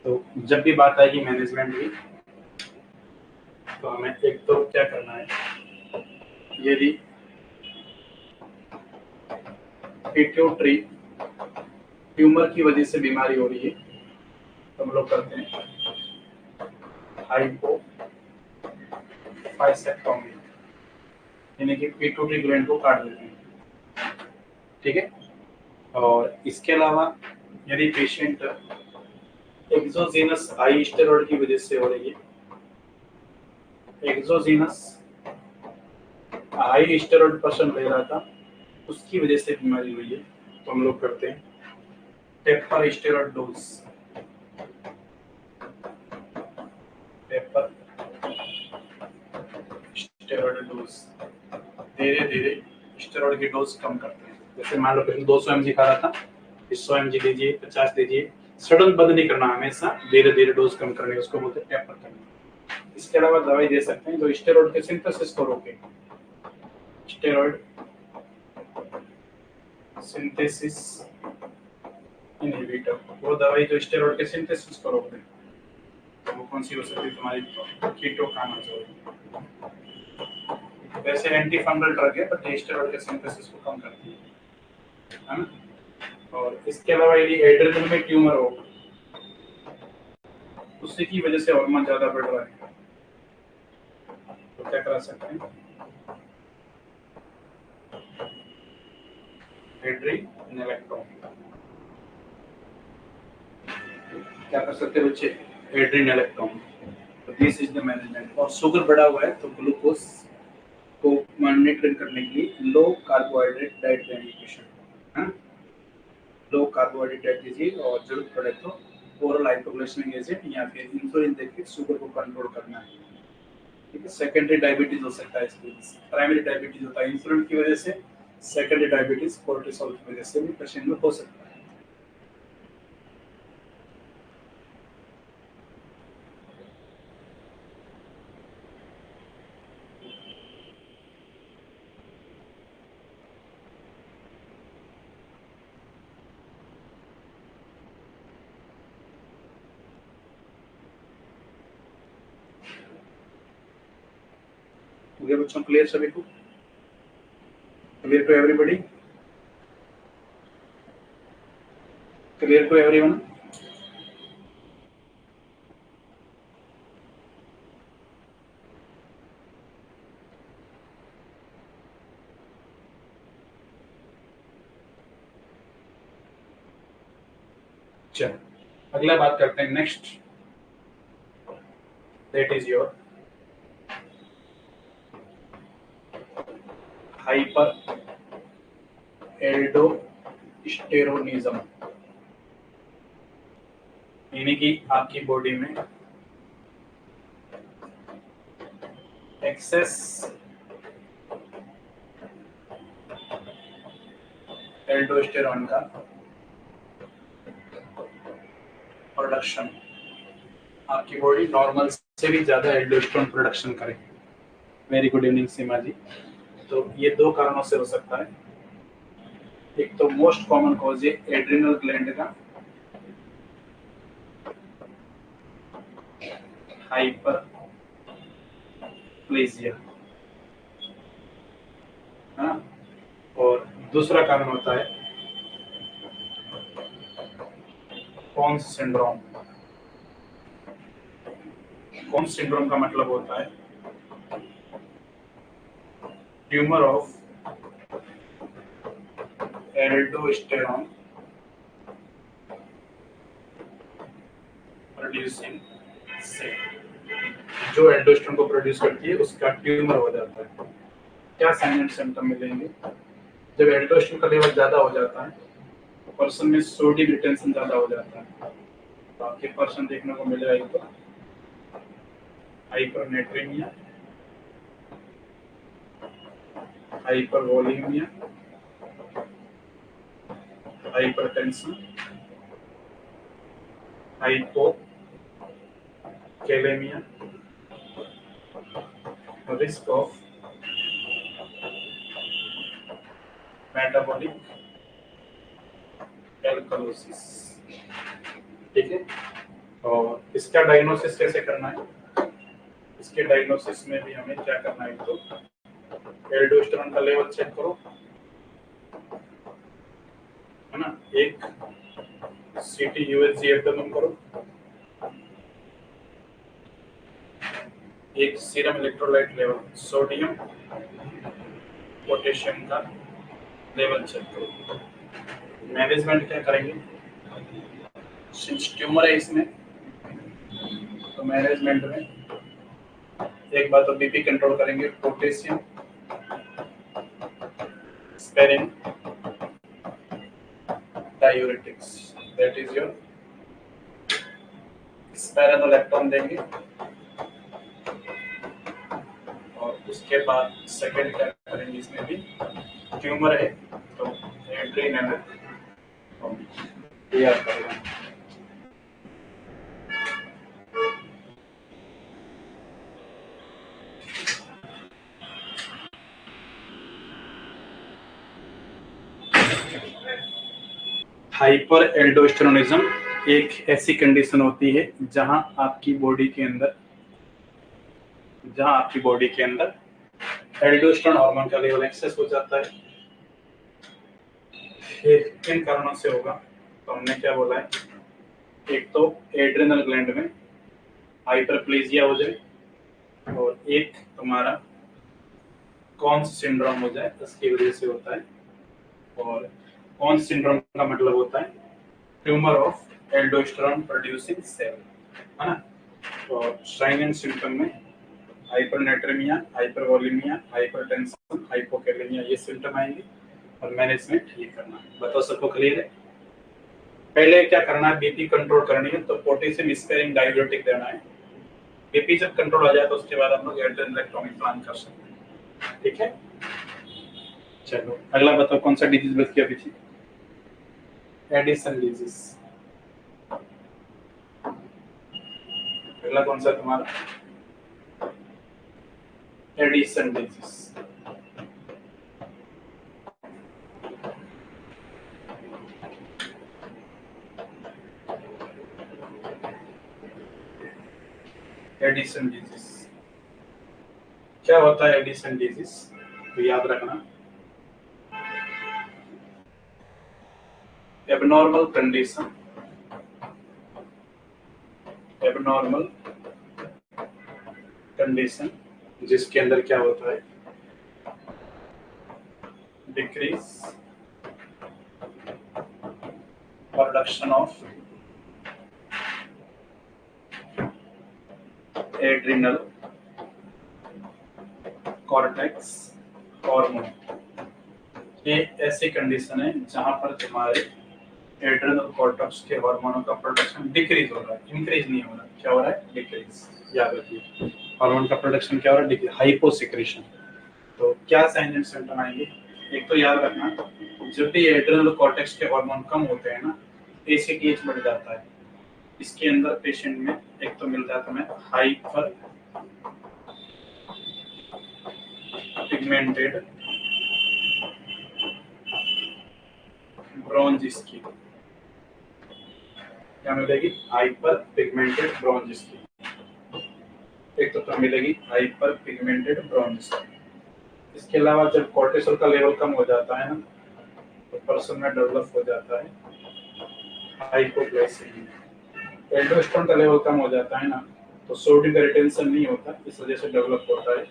Speaker 1: तो जब भी बात आएगी मैनेजमेंट की, तो हमें एक तो क्या करना है, यदि पिट्यूटरी ट्यूमर की वजह से बीमारी हो रही है तो हम लोग करते हैं हाइपोफाइसेक्टोमी, यानी कि पिट्यूटरी ग्लैंड को काट देते हैं, ठीक है। और इसके अलावा यदि पेशेंट एक्सोजीनस हाई स्टेरॉइड की वजह से हो रही है, एक्सोजीनस हाई स्टेरॉइड पर्सन ले रहा था उसकी वजह से बीमारी हुई है, तो हम लोग करते हैं taper steroid dose, taper steroid dose, धीरे धीरे स्टेरॉइड की डोज कम करते हैं। जैसे मान लो पेशेंट 200 mg खा रहा था, 100 mg लीजिए, 50 लीजिए, सडन बंद नहीं करना, हमेशा धीरे धीरे डोज कम करने, उसको बोलते हैं टेपर करना। इसके अलावा दवाई दे सकते हैं जो स्टेरॉइड के सिंथेसिस को रोके, स्टेरॉइड सिंथेसिस इनहिबिटर, वो दवाई जो स्टेरॉइड के सिंथेसिस को रोक दे, तो वो कौन सी हो सकती है तुम्हारी, कीटोकाइनेज। वैसे एंटी फंगल ड्रग है बट स्टेरॉइड के सिंथेसिस को कम करती है ना। और इसके अलावा यदि एड्रेनल में ट्यूमर हो, उसी की वजह से हार्मोन ज्यादा बढ़ रहा है, तो क्या करा सकते हैं, एड्रेनलेक्टोमी, क्या कर सकते हैं बच्चे, एड्रेनलेक्टोमी। तो दिस इज द मैनेजमेंट। और शुगर बढ़ा हुआ है तो ग्लूकोज को मॉनिटर करने के लिए लो कार्बोहाइड्रेट डाइट देंगे पेशेंट, है, लो कार्बोहाइड्रेट डाइट दीजिए, और जरूरत पड़े तो ओरल हाइपोग्लाइसेमिक एजेंट या फिर इंसुलिन देकर शुगर को कंट्रोल करना है, ठीक है। सेकेंडरी डायबिटीज हो सकता है इसकी वजह से, प्राइमरी डायबिटीज होता है इंसुलिन की वजह से, सेकेंडरी डायबिटीज कोर्टिसोल की वजह से भी पेशेंट में हो सकता है। मुझे बच्चों क्लियर सभी को, clear to everybody, clear to everyone. चलो अगला बात करते हैं, next that is your hyperaldosteronism, यानी कि आपकी बॉडी में एक्सेस एल्डोस्टेरॉन का प्रोडक्शन, आपकी बॉडी नॉर्मल से भी ज्यादा एल्डोस्टेरॉन प्रोडक्शन करे। Very good evening Seema ji. तो ये दो कारणों से हो सकता है, एक तो मोस्ट कॉमन कॉज है एड्रिनल ग्लैंड का हाइपरप्लेजिया, है ना, और दूसरा कारण होता है कॉन्स सिंड्रोम। कॉन्स सिंड्रोम का मतलब होता है tumour of aldosterone producing cell. जो एल्डोस्टेरॉन को प्रोड्यूस करती है उसका ट्यूमर हो जाता है। क्या साइन एंड सिम्टम मिलेंगे? जब एल्डोस्टेरॉन का लेवल ज्यादा हो जाता है, पर्सन में सोडियम रिटेंशन ज्यादा हो जाता है, तो आपके पर्सन देखने को मिलेगा एक तो hypernatraemia, hypervolaemia, hypertension, hypokalaemia, risk of metabolic alkalosis. ठीक है, और इसका डायग्नोसिस कैसे करना है? इसके डायग्नोसिस में भी हमें क्या करना है, तो एल्डोस्टेरॉन का लेवल चेक करो, है ना। एक सीटी यूएसजी एब्डोमेन करो, एक serum electrolyte level, sodium potassium का लेवल चेक करो। मैनेजमेंट क्या करेंगे? ट्यूमर है इसमें, तो मैनेजमेंट में एक बार तो बीपी कंट्रोल करेंगे, potassium sparing diuretics, that is your spironolactone देंगे। और उसके बाद सेकेंड क्या करेंगे, इसमें भी ट्यूमर है तो एड्रेनालिन तैयार करेंगे। हाइपर एल्डोस्टेरोनिज्म एक ऐसी कंडीशन होती है जहां आपकी बॉडी के अंदर एल्डोस्टेरोन हार्मोन का लेवल एक्सेस हो जाता है। ये किन कारणों से होगा? तो हमने क्या बोला है, एक तो एड्रेनल ग्लैंड में हाइपरप्लेजिया हो जाए, और एक तुम्हारा कॉन्स सिंड्रोम हो जाए, इसकी वजह से होता है। और कॉन्स सिंड्रोम का मतलब होता है tumour of aldosterone producing cell, है ना। और साइन एंड सिम्टम में हाइपरनेट्रेमिया, हाइपरवोलेमिया, हाइपरटेंशन, हाइपोकैलेमिया, ये सिम्टम आएंगे। और मैनेजमेंट ये करना है। बताओ सबको क्लियर है? पहले क्या करना है, बीपी कंट्रोल करनी है, तो पोटेशियम स्पेरिंग डायूरेटिक देना है। बीपी जब कंट्रोल आ जाए तो उसके बाद हम लोग एड्रेनलेक्टोमी प्लान कर सकते हैं। ठीक है, चलो अगला बताओ, कौन सा डिजीज बच गया पीछे? Addison disease. अगला कौन सा तुम्हारा? Addison disease. एडिसन डिजीज क्या होता है? एडिसन डिजीज तो याद रखना, एबनॉर्मल कंडीशन जिसके अंदर क्या होता है, decrease production of adrenal cortex hormone. ये ऐसी कंडीशन है जहां पर तुम्हारे एड्रिनल कॉर्टेक्स के हार्मोनों का प्रोडक्शन डिक्रीज हो रहा है, इंक्रीज नहीं हो रहा। क्या हो रहा है? डिक्रीज। याद रखिए, हार्मोन का प्रोडक्शन क्या हो रहा है? Decrease, hyposecretion. तो क्या साइन एंड सिम्टम आएंगे? एक तो याद रखना, जब भी एड्रिनल कॉर्टेक्स के हार्मोन कम होते हैं ना, एसीटीएच बढ़ जाता है। इसके अंदर पेशेंट में एक तो मिलता है तुम्हें हाइपर पिगमेंटेड ब्रॉन्ज स्किन। क्या मिलेगी? Hyper pigmented bronze skin. एक तो तुम्हें मिलेगी हाइपर पिगमेंटेड ब्रॉन्ज स्किन। इसके अलावा जब कोर्टिसोल का लेवल कम हो जाता है ना, तो पर्सन में डेवलप हो जाता है हाइपोग्लाइसेमिया। एल्डोस्टेरोन का लेवल कम हो जाता है ना, तो सोडियम का रिटेंशन नहीं होता, इस वजह से डेवलप होता है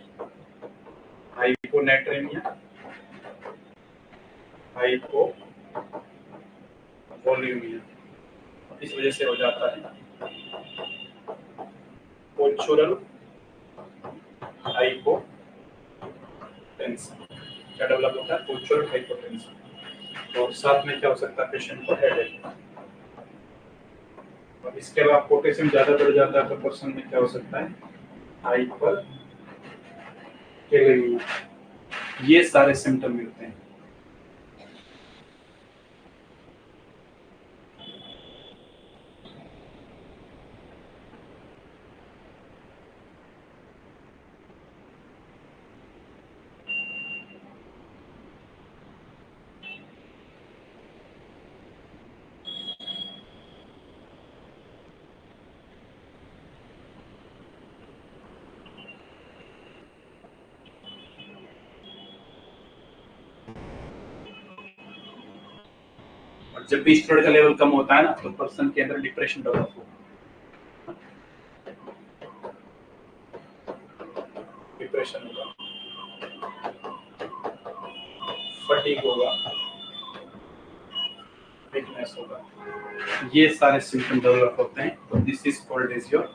Speaker 1: हाइपोनेट्रेमिया, हाइपोवोल्यूमिया, इस वजह से हो जाता है पोचुरल हाइपोटेंशन। क्या डेवलप होता है? पोचुरल हाइपोटेंशन। और साथ में क्या हो सकता है? पेशेंट को हेडेक। और इसके अलावा पोटेशियम ज्यादा बढ़ जाता है तो पर्सन में क्या हो सकता है? Hyper kalaemia. ये सारे सिम्टम मिलते हैं। और जब भी स्टेरॉइड का लेवल कम होता है ना, तो पर्सन के अंदर डिप्रेशन डेवलप होगा, डिप्रेशन होगा, फटीग होगा, वीकनेस होगा, ये सारे सिम्टम डेवलप होते हैं। तो this is called as your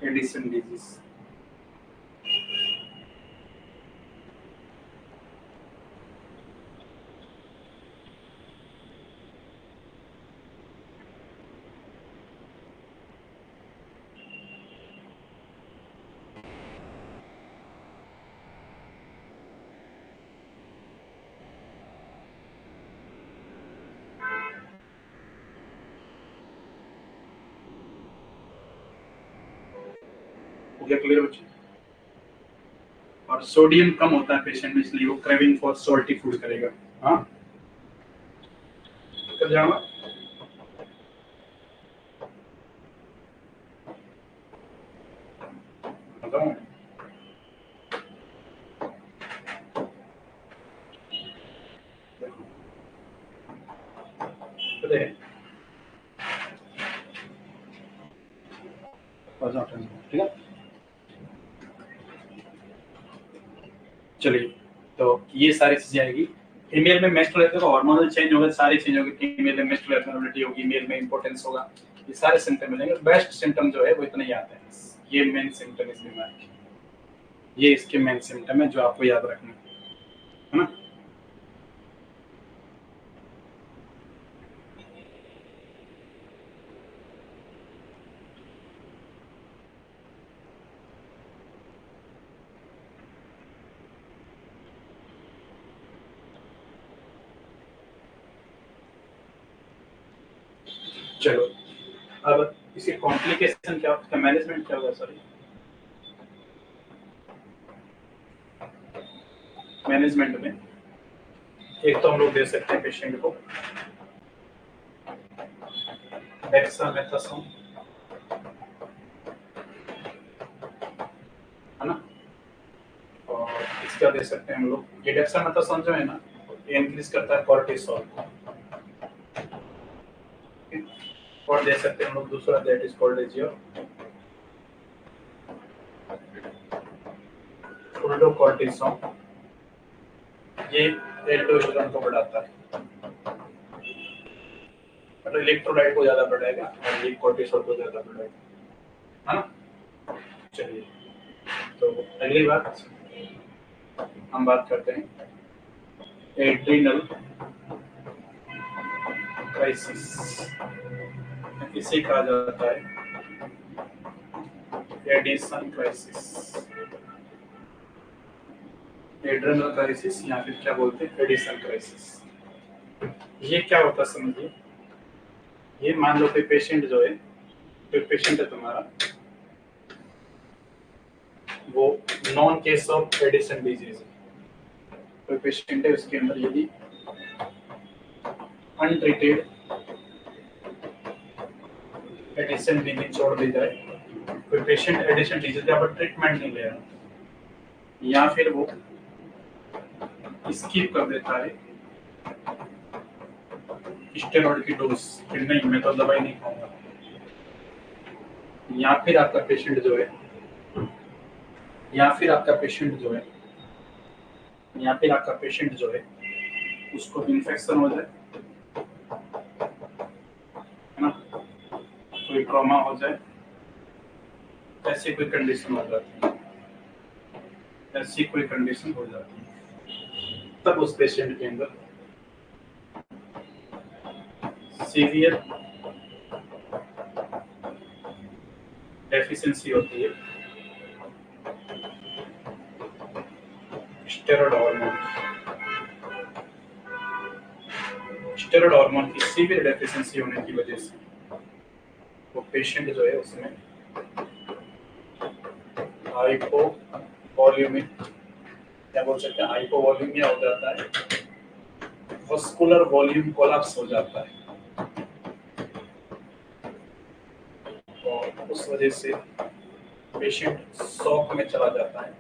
Speaker 1: Addison disease. हो गया क्लियर बच्चे? और सोडियम कम होता है पेशेंट में, इसलिए वो क्रेविंग फॉर सॉल्टी फूड करेगा। हाँ, कर जाऊंगा। बताऊं? पता है? ठीक है, चलिए। तो ये सारी चीजें आएगी। फीमेल में मेंस्ट्रुअल रहते हार्मोनल चेंज होगा, सारी चीज होगी। फीमेल में मेंस्ट्रुअल एब्नॉर्मलिटी होगी, मेल में इंपोर्टेंस होगा, ये सारे सिम्टम मिलेंगे। बेस्ट सिम्टम जो है वो इतने ही आते हैं। ये मेन सिम्टम इस बीमारी के, ये इसके मेन सिम्टम है जो आपको याद रखना है ना। चलो, अब इसके कॉम्प्लिकेशन क्या होगा, मैनेजमेंट क्या होगा? सॉरी, मैनेजमेंट में एक तो हम लोग दे सकते हैं पेशेंट को डेक्सामेथासोन, है ना। और इसका दे सकते हैं हम लोग, ये डेक्सामेथासोन जो है ना, ये इंक्रीज करता है कॉर्टिसोल। और दे सकते हैं हम लोग दूसरा, that is called as your fludrocortisone. ये एल्डोस्टेरोन को बढ़ाता है, मतलब इलेक्ट्रोलाइट को ज्यादा बढ़ाएगा और ये कॉर्टिसोल को ज्यादा बढ़ाएगा, है ना। चलिए, तो अगली बात हम बात करते हैं एड्रिनल क्राइसिस। इसे कहा जाता है एडिसन क्राइसिस, एड्रिनल क्राइसिस, या फिर क्या बोलते हैं, एडिसन क्राइसिस। ये क्या होता है समझिए। ये मान लो कोई पेशेंट जो है, कोई पेशेंट है तुम्हारा, वो non case of Addison disease है। कोई पेशेंट है, उसके अंदर यदि अनट्रीटेड एडिशन डिजीज छोड़ दी जाए, कोई पेशेंट एडिशन डिजीज का पर ट्रीटमेंट नहीं ले रहा, या फिर वो स्किप कर देता है स्टेरॉइड की डोज फिर नहीं, मैं तो दवाई नहीं खाऊंगा, या फिर आपका पेशेंट जो है उसको इन्फेक्शन हो जाए, है ना, कोई ट्रॉमा हो जाए, ऐसी कोई कंडीशन हो जाती है, तब उस पेशेंट के अंदर सीवियर डेफिशिएंसी होती है स्टेरॉइड हार्मोन की सीवियर डेफिशिएंसी होने की वजह से वो पेशेंट जो है उसमें हाइपोवॉल्यूमिक, क्या बोल सकते हैं, हाइपोवॉल्यूमिया हो जाता है, वस्कुलर वॉल्यूम कोलैप्स हो जाता है, और उस वजह से पेशेंट शॉक में चला जाता है,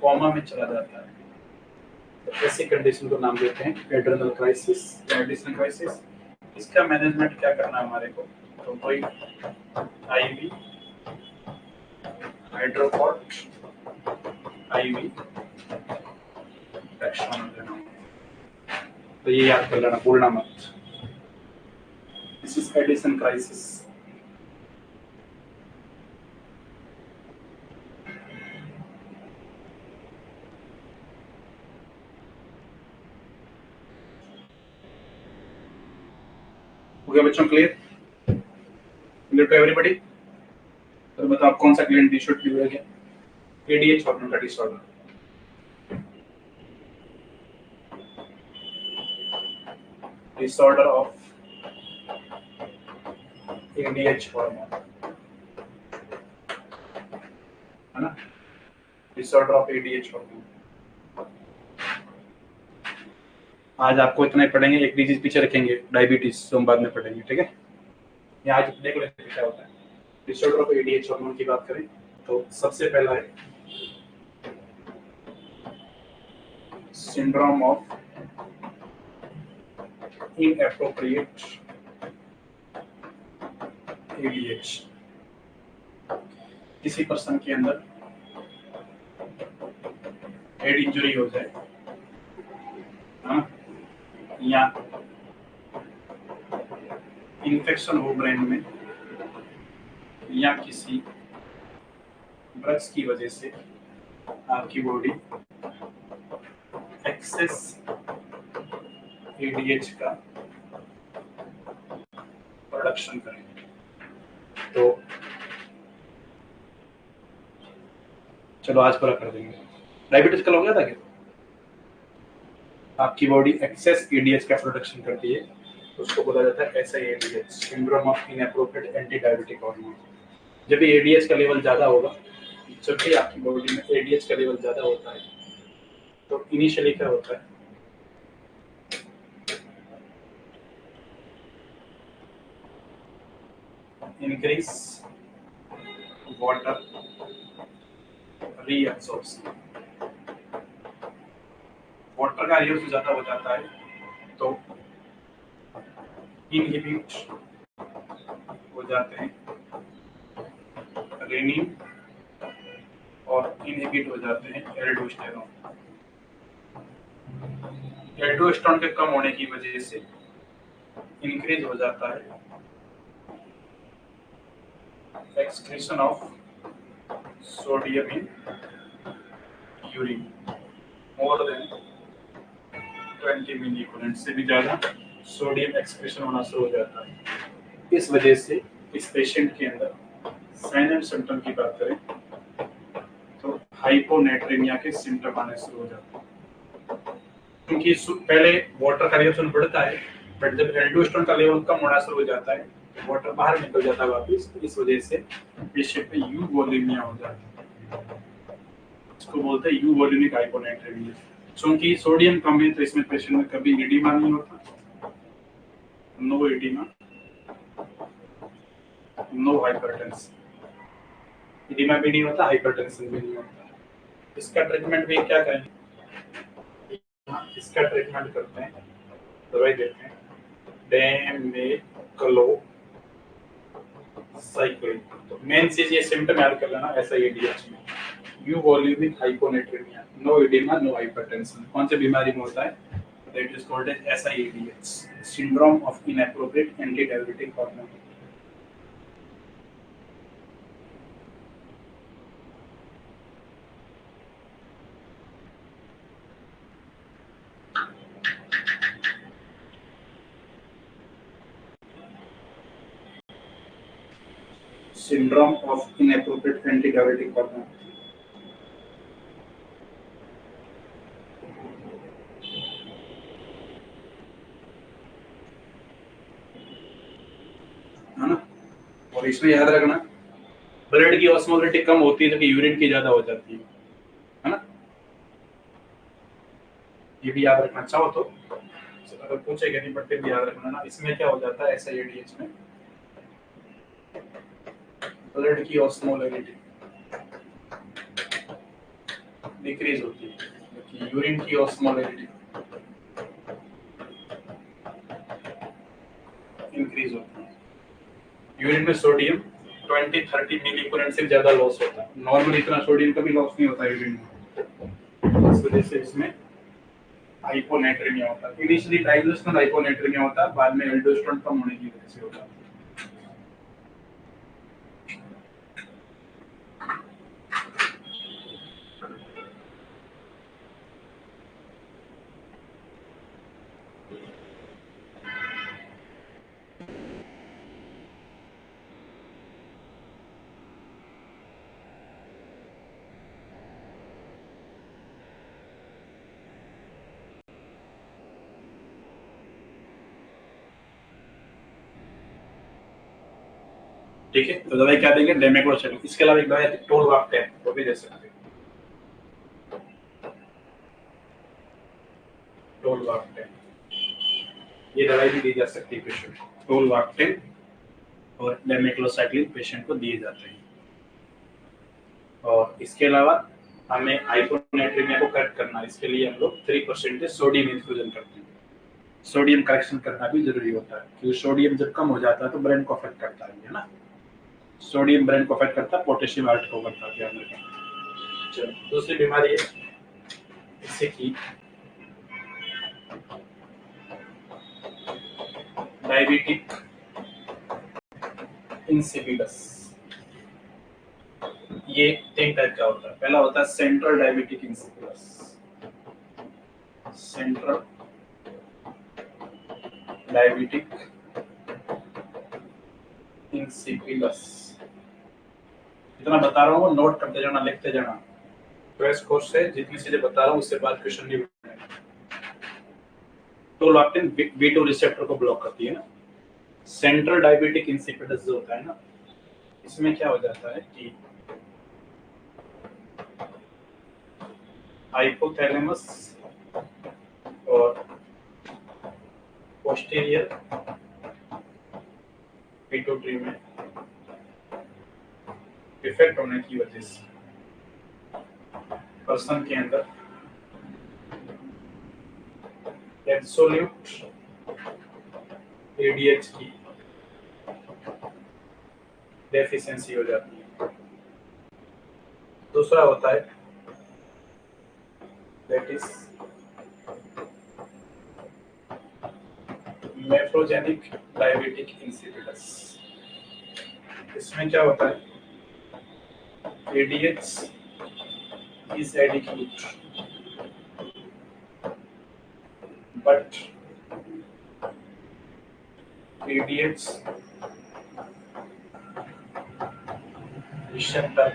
Speaker 1: कोमा में चला जाता है। तो ऐसी कंडीशन को नाम देते हैं एड्रेनल क्राइसिस या एडिशन क्राइसिस। इसका मैनेजमेंट क्या करना है हमारे को, तो कोई आईवी हाइड्रोकॉर्ट, आईवी टैक्सोन देना, तो ये याद कर लेना, भूलना मत। This is Addison crisis. हो गया बच्चों, क्लियर टू एवरीबॉडी? तो बताओ आप कौन सा ग्लैंड डिशोट हो गया? एडीएच हार्मोन का disorder, disorder of ADH hormone, है ना, डिसऑर्डर ऑफ एडीएच हार्मोन। आज आपको इतना ही पढ़ेंगे, एक डिजीज पीछे रखेंगे, डायबिटीज, तो हम बाद में पढ़ेंगे, ठीक है? ये आज देखो क्या होता है। डिसऑर्डर ऑफ एडीएच हार्मोन की बात करें तो सबसे पहला है सिंड्रोम ऑफ इनएप्रोप्रिएट एडीएच। किसी पर्सन के अंदर हेड इंजरी हो जाए, हाँ, या इन्फेक्शन हो ब्रेन में, या किसी ड्रग्स की वजह से आपकी बॉडी एक्सेस एडीएच का प्रोडक्शन करे, तो चलो आज पूरा कर देंगे। डायबिटीज कल हो गया था क्या? आपकी बॉडी एक्सेस एडीएच का प्रोडक्शन करती है, उसको बोला जाता है SIADH, syndrome of inappropriate anti diabetic hormone. जब भी एडीएच का लेवल ज्यादा होगा, जब भी आपकी बॉडी में एडीएच का लेवल ज्यादा होता है, तो इनिशियली क्या होता है, इंक्रीज वाटर रीअब्सॉर्प्शन, वाटर का रीअब्सॉर्प्शन ज्यादा हो जाता है तो इनहिबिट हो जाते हैं रेनिन और इनहिबिट हो जाते हैं एल्डोस्टेरोन। एल्डोस्टेरोन के कम होने की वजह से इंक्रीज हो जाता है excretion of sodium in urine more than 20 मिलीकोलेंट, से भी ज्यादा सोडियम एक्सक्रीशन होना शुरू हो जाता है। इस वजह से इस पेशेंट के अंदर साइन एंड सिम्टम की बात करें तो हाइपोनेट्रेमिया के सिम्टम आने शुरू हो जाते हैं, क्योंकि पहले वाटर का रिएक्शन बढ़ता है, बट जब एल्डोस्टेरोन का लेवल कम होना शुरू हो जाता है, वाटर बाहर निकल जाता है वापस, इस वजह से पेशेंट में यूवोलिमिया हो जाती है, इसको बोलते हैं यूवोलिमिक हाइपोनेट्रेमिया। क्योंकि सोडियम कम है तो इसमें पेशेंट में कभी एडिमा नहीं होता, no oedema, no hypertension, oedema भी नहीं होता, हाइपरटेंशन भी नहीं होता। इसका ट्रीटमेंट भी क्या करें, इसका ट्रीटमेंट करते हैं, दवाई देते हैं, डेमेक्लोसाइक्लिन। तो मेन चीज ये सिम्टम याद कर लेना SIADH में, euvolaemic hyponatraemia, no oedema, no hypertension. कौन सी बीमारी में होता है? That is called as SIADH, syndrome of inappropriate anti diabetic hormone. syndrome of inappropriate antidiuretic hormone। है ना? और इसमें याद रखना ब्लड की ऑस्मोलिटी कम होती है जबकि यूरिन की ज्यादा हो जाती है ना? ये भी याद रखना चाहो तो, अगर पूछेगा नहीं बट फिर भी याद रखना ना। इसमें क्या हो जाता है SIADH में, ब्लड की ऑस्मोलिटी डिक्रीज होती है जबकि यूरिन की ऑस्मोलिटी इंक्रीज होती है। यूरिन में सोडियम 20-30 मिलीकुरेंट से ज्यादा लॉस होता है, नॉर्मल इतना सोडियम कभी लॉस नहीं होता यूरिन में। इस वजह से इसमें हाइपोनेट्रीमिया होता है। इनिशियली डायग्नोस्टिक हाइपोनेट्रीमिया होता है, बाद में एल्डोस्टेरोन कम होने की वजह से होता है। ठीक है, तो दवाई क्या देंगे? डेमेक्लोसाइक्लिन। इसके अलावा एक दवाई है टोलवाप्टेन, वो भी दे सकते हैं। टोलवाप्टेन, ये दवाई भी दी जा सकती है पेशेंट को। टोलवाप्टेन और डेमेक्लोसाइक्लिन पेशेंट को दिए जाते हैं। और इसके अलावा हमें हाइपोनेट्रीमिया को करेक्ट करना है, इसके लिए हम लोग 3% सोडियम इन्फ्यूजन करते हैं। सोडियम करेक्शन करना भी जरूरी होता है क्योंकि सोडियम जब कम हो जाता है तो ब्रेन को अफेक्ट करता है ना। सोडियम ब्रेन को अफेक्ट करता है, पोटेशियम हार्ट को करता है, ध्यान रखें। चलो, दूसरी बीमारी है इससे की डायबिटिक इंसिपिडस। ये 3 टाइप का होता है। पहला होता है central diabetic insipidus, central diabetic insipidus. जितना बता रहा हूँ नोट करते जाना, लिखते जाना। क्रैश कोर्स से जितनी चीजें बता रहा हूँ उससे बाद क्वेश्चन नहीं बनेगा। टोलवाप्टेन B2 रिसेप्टर को ब्लॉक करती है ना। सेंट्रल डायबिटिक इंसिपिडस जो होता है ना, इसमें क्या हो जाता है कि हाइपोथैलेमस और पोस्टीरियर पिट्यूटरी में डिफेक्ट होने की वजह से पर्सन के अंदर एब्सोल्यूट ADH की डेफिशिएंसी हो जाती है। दूसरा होता है that is nephrogenic diabetic insipidus. इसमें क्या होता है? ADH is adequate but ADH receptor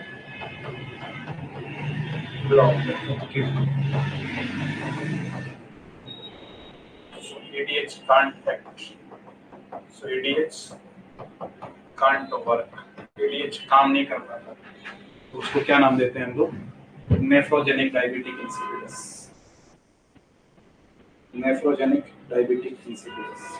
Speaker 1: blocked in kidney, so ADH can't act, so ADH can't work, ADH काम नहीं कर पाता, तो उसको क्या नाम देते हैं हम लोग? Nephrogenic diabetic insipidus, nephrogenic diabetic insipidus.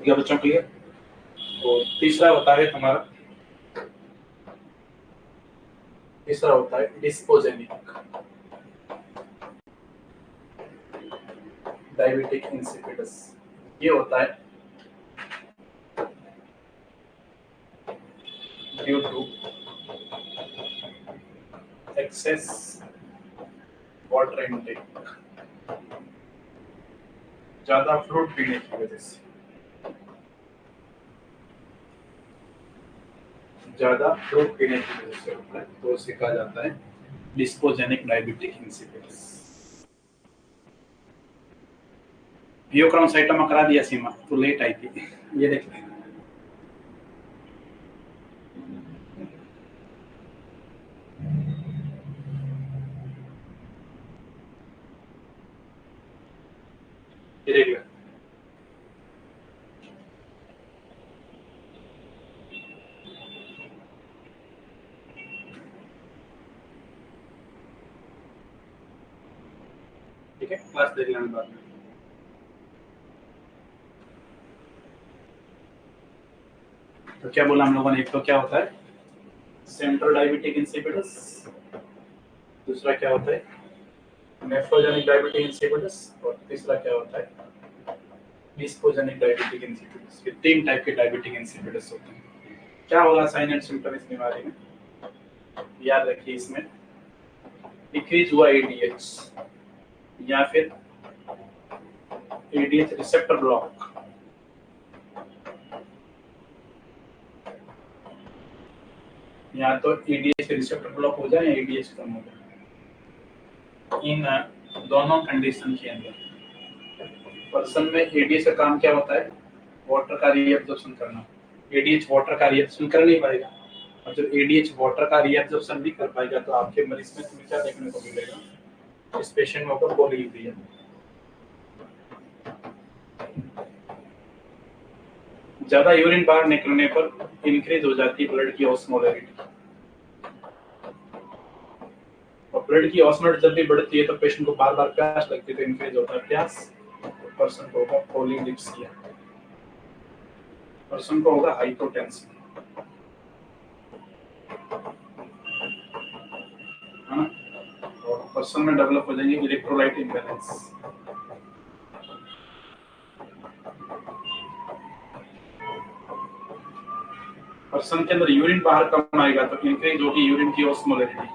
Speaker 1: क्या बच्चों क्लियर? तो तीसरा होता है हमारा, तीसरा होता है डिस्पोजेनिक डायबिटिक इंसिपिडस। ये होता है due to excess water intake, ज्यादा फ्रूट पीने की वजह से, ज्यादा फ्रूट पीने की वजह से होता है, तो उसे कहा जाता है डिस्पोजेनिक डायबिटिक इंसिपिडस। भियोक्रोमसाइटोमा करा दिया सीमा, तो लेट आई थी। ये देख लें, ये देख लें। ठीक है, क्लास देख लेना बाद में। तो क्या बोला हम लोगों ने, एक तो क्या होता है सेंट्रल डायबिटिक इंसिपिडस, दूसरा क्या होता है नेफ्रोजेनिक डायबिटिक इंसिपिडस, और तीसरा क्या होता है डिस्पोजेनिक डायबिटिक इंसिपिडस। ये तीन टाइप के डायबिटिक इंसिपिडस होते हैं। क्या होगा साइन एंड सिम्टम इस बीमारी में, याद रखिए, इसमें डिक्रीज हुआ एडीएच या फिर एडीएच रिसेप्टर ब्लॉक, या तो एडीएच रिसेप्टर ब्लॉक हो जाए या एडीएच कम हो जाए। इन दोनों कंडीशन के अंदर पर्सन में एडीएच का काम क्या होता है, वाटर का रीएब्जॉर्प्शन करना। एडीएच वाटर का रीएब्जॉर्प्शन कर नहीं पाएगा, और जब एडीएच वाटर का रीएब्जॉर्प्शन नहीं कर पाएगा तो आपके मरीज में तुम्हें क्या देखने को मिलेगा, इस पेशेंट में होगा पॉलीयूरिया। ज्यादा यूरिन बाहर निकलने पर इंक्रीज हो जाती है ब्लड की ऑस्मोलैरिटी, और ब्लड की ऑस्मोलैरिटी जब भी बढ़ती है तो पेशेंट को बार बार प्यास लगती है, तो इंक्रीज होता है प्यास, तो पर्सन को होगा पॉलीडिप्सिया, पर्सन को होगा हाइपोटेंशन, है ना, और पर्सन में डेवलप हो जाएंगे इलेक्ट्रोलाइट इम्बैलेंस। पर्सन के अंदर यूरिन बाहर कम आएगा तो इंक्रीज होगी यूरिन की ऑस्मोलैरिटी,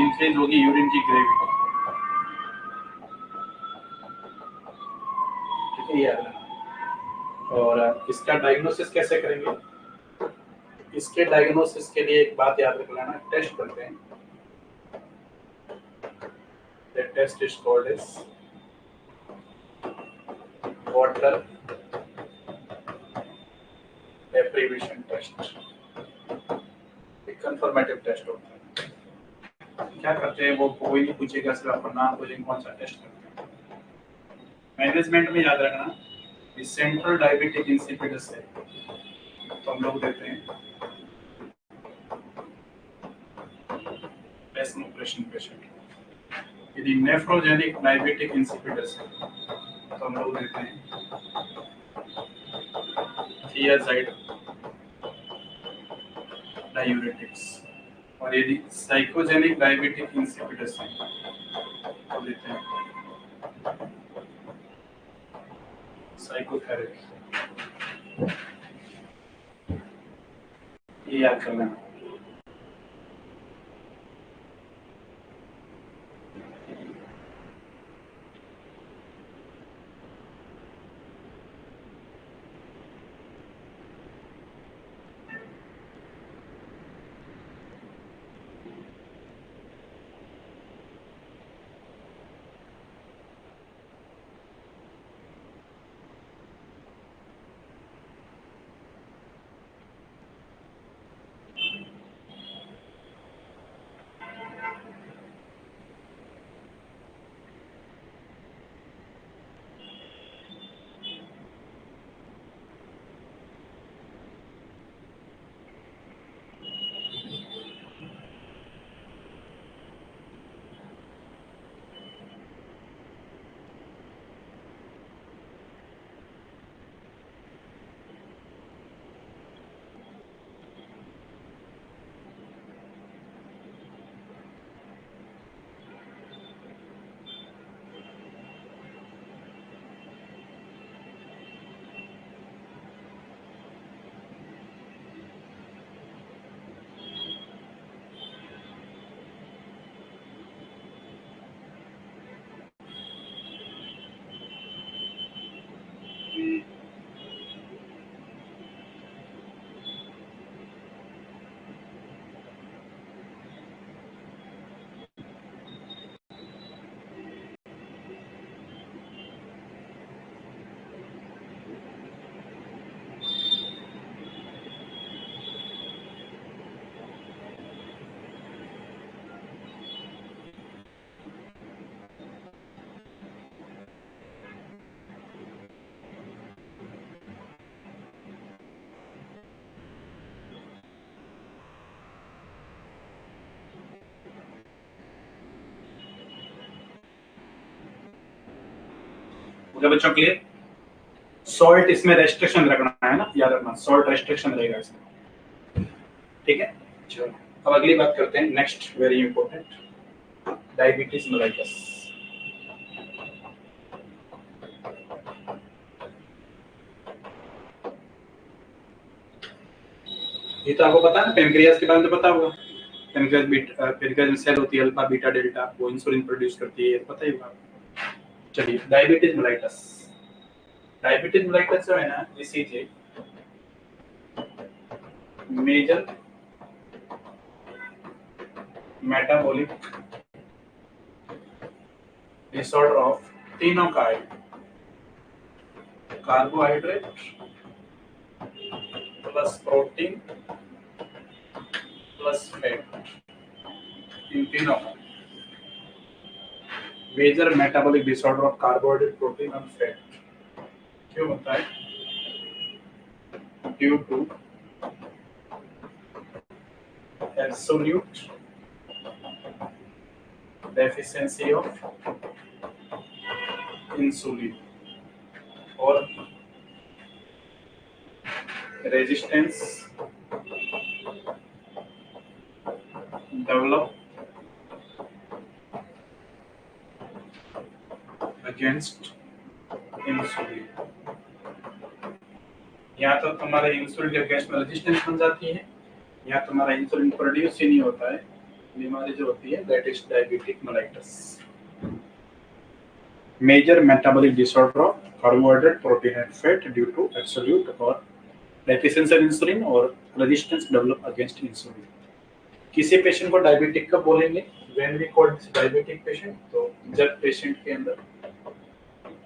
Speaker 1: इंक्रीज होगी यूरिन की ग्रेविटी। ठीक है, याद रखना। और इसका डायग्नोसिस कैसे करेंगे, इसके डायग्नोसिस के लिए एक बात याद रख लेना, टेस्ट करते हैं। The test is called as water deprivation test, एक कंफर्मेटिव टेस्ट होता है। क्या करते हैं वो कोई नहीं पूछेगा, सिर्फ आपका नाम पूछेंगे कौन सा टेस्ट करते हैं। मैनेजमेंट में याद रखना, इस सेंट्रल डायबिटिक इंसिपिडस है तो हम लोग देते हैं प्लेसमा ऑपरेशन पेशेंट। यदि नेफ्रोजेनिक डायबिटिक इंसिपिडस है तो हम लोग देते हैं थियाजाइड डायूरेटिक्स, और यदि साइकोजेनिक डायबिटिक इंसिपिडस है तो देते हैं साइकोथेरेपी। ये याद कर लेना। मुझे बच्चों क्लियर? सॉल्ट इसमें रेस्ट्रिक्शन रखना है ना, याद रखना, सॉल्ट रेस्ट्रिक्शन रहेगा इसमें, ठीक है। चलो अब अगली बात करते हैं, next very important, diabetes mellitus. ये तो आपको पता है ना, पेनक्रियास के बारे में तो पता होगा। पेनक्रियास में सेल होती है अल्फा बीटा डेल्टा, वो इंसुलिन प्रोड्यूस करती है, ये तो पता ही होगा। चलिए डायबिटीज मेलाइटस। डायबिटीज मेलाइटस जो है ना, this is a major metabolic disorder of तीनों का है, carbohydrate plus protein plus fat, इन तीनों का major metabolic disorder of carbohydrate protein और फैट। क्यों होता है? Due to absolute deficiency of insulin और रेजिस्टेंस डेवलप अगेंस्ट इंसुलिन। या तो तुम्हारे इंसुलिन के अगेंस्ट में रेजिस्टेंस बन जाती है, या तुम्हारा इंसुलिन प्रोड्यूस ही नहीं होता है, बीमारी जो होती है that is diabetic mellitus. Major metabolic disorder of carbohydrate protein and fat due to absolute और डेफिशिएंसी ऑफ इंसुलिन और रेजिस्टेंस डेवलप अगेंस्ट इंसुलिन। किसी पेशेंट को डायबिटिक कब बोलेंगे? When we call this diabetic patient, तो जब पेशेंट के अंदर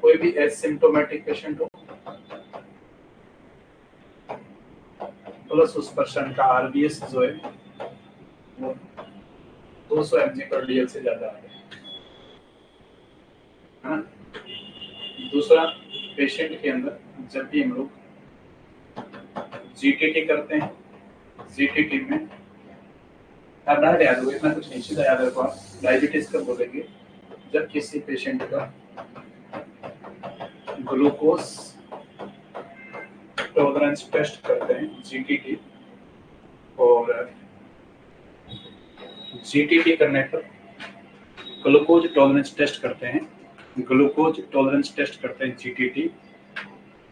Speaker 1: कोई भी एसिम्प्टोमेटिक पेशेंट हो प्लस उस पर्सन का आरबीएस जो है वो 200 mg/dl से ज्यादा है ना। दूसरा, पेशेंट के अंदर जब भी हम लोग जीटीटी करते हैं, जीटीटी में आप डायरेक्ट याद हो, इतना कुछ नहीं, सीधा याद रखो आप। डायबिटीज कब बोलेंगे? जब किसी पेशेंट का ग्लूकोज टॉलरेंस टेस्ट करते हैं, जीटीटी, और जीटीटी करने पर ग्लूकोज टॉलरेंस टेस्ट करते हैं, ग्लूकोज टॉलरेंस टेस्ट करते हैं जीटीटी।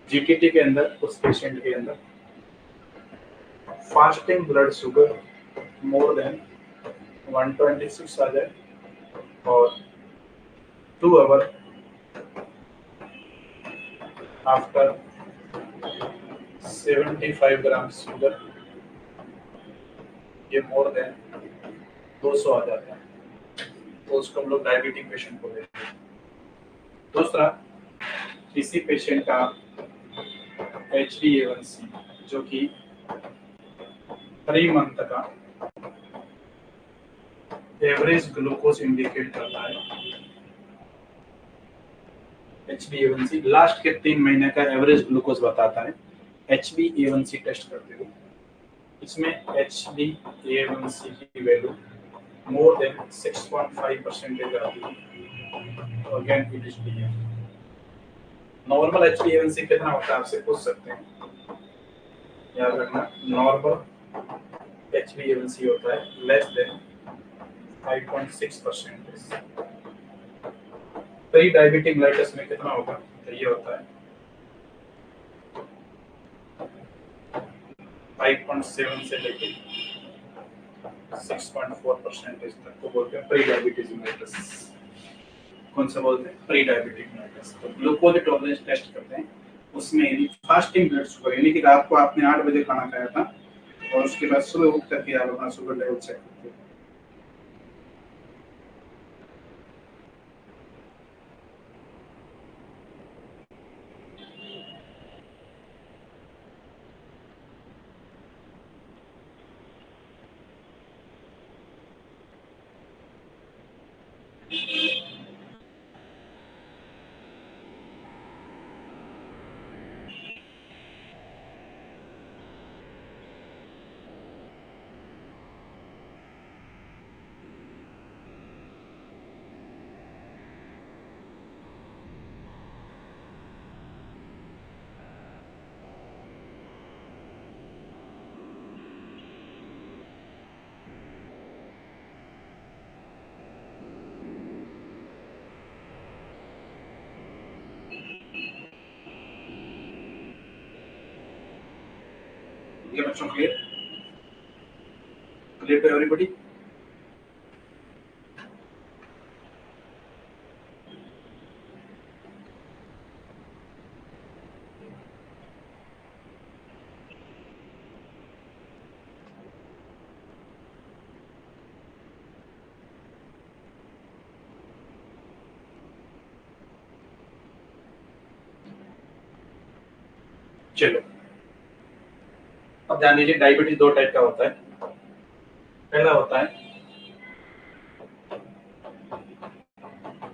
Speaker 1: जीटीटी के अंदर उस पेशेंट के अंदर fasting blood sugar more than 126 आ जाए और 2 आवर आफ्टर 75 ग्राम शुगर ये मोर देन 200 आ जाता है, तो उसको हम लोग डायबिटिक पेशेंट बोलते हैं। दूसरा, किसी पेशेंट का HbA1c जो कि 3 मंथ का एवरेज ग्लूकोज इंडिकेट करता है, HbA1c लास्ट के 3 महीने का एवरेज ग्लूकोज बताता है, HbA1c टेस्ट करते हो, इसमें HbA1c की वैल्यू मोर देन 6.5% आती है, तो again it is clear. Normal HbA1c कितना होता है आपसे पूछ सकते हैं, याद रखना, नॉर्मल HbA1c होता है less than 5.6%। Pre diabetic mellitus में कितना होगा? तो ये होता है 5.7 से लेके 6.4% तक को बोलते हैं प्री डायबिटिक मेलाइटस। कौन सा बोलते हैं? Pre diabetic mellitus. तो ग्लूकोज टॉलरेंस टेस्ट करते हैं, उसमें यदि फास्टिंग ब्लड शुगर यानी कि रात को आपने 8 बजे खाना खाया था और उसके बाद सुबह उठ करके आप अपना शुगर लेवल चेक करते हैं। ठीक है बच्चों, क्लियर क्लियर टू एवरीबॉडी? चलो अब ध्यान दीजिए, डायबिटीज दो टाइप का होता है। पहला होता है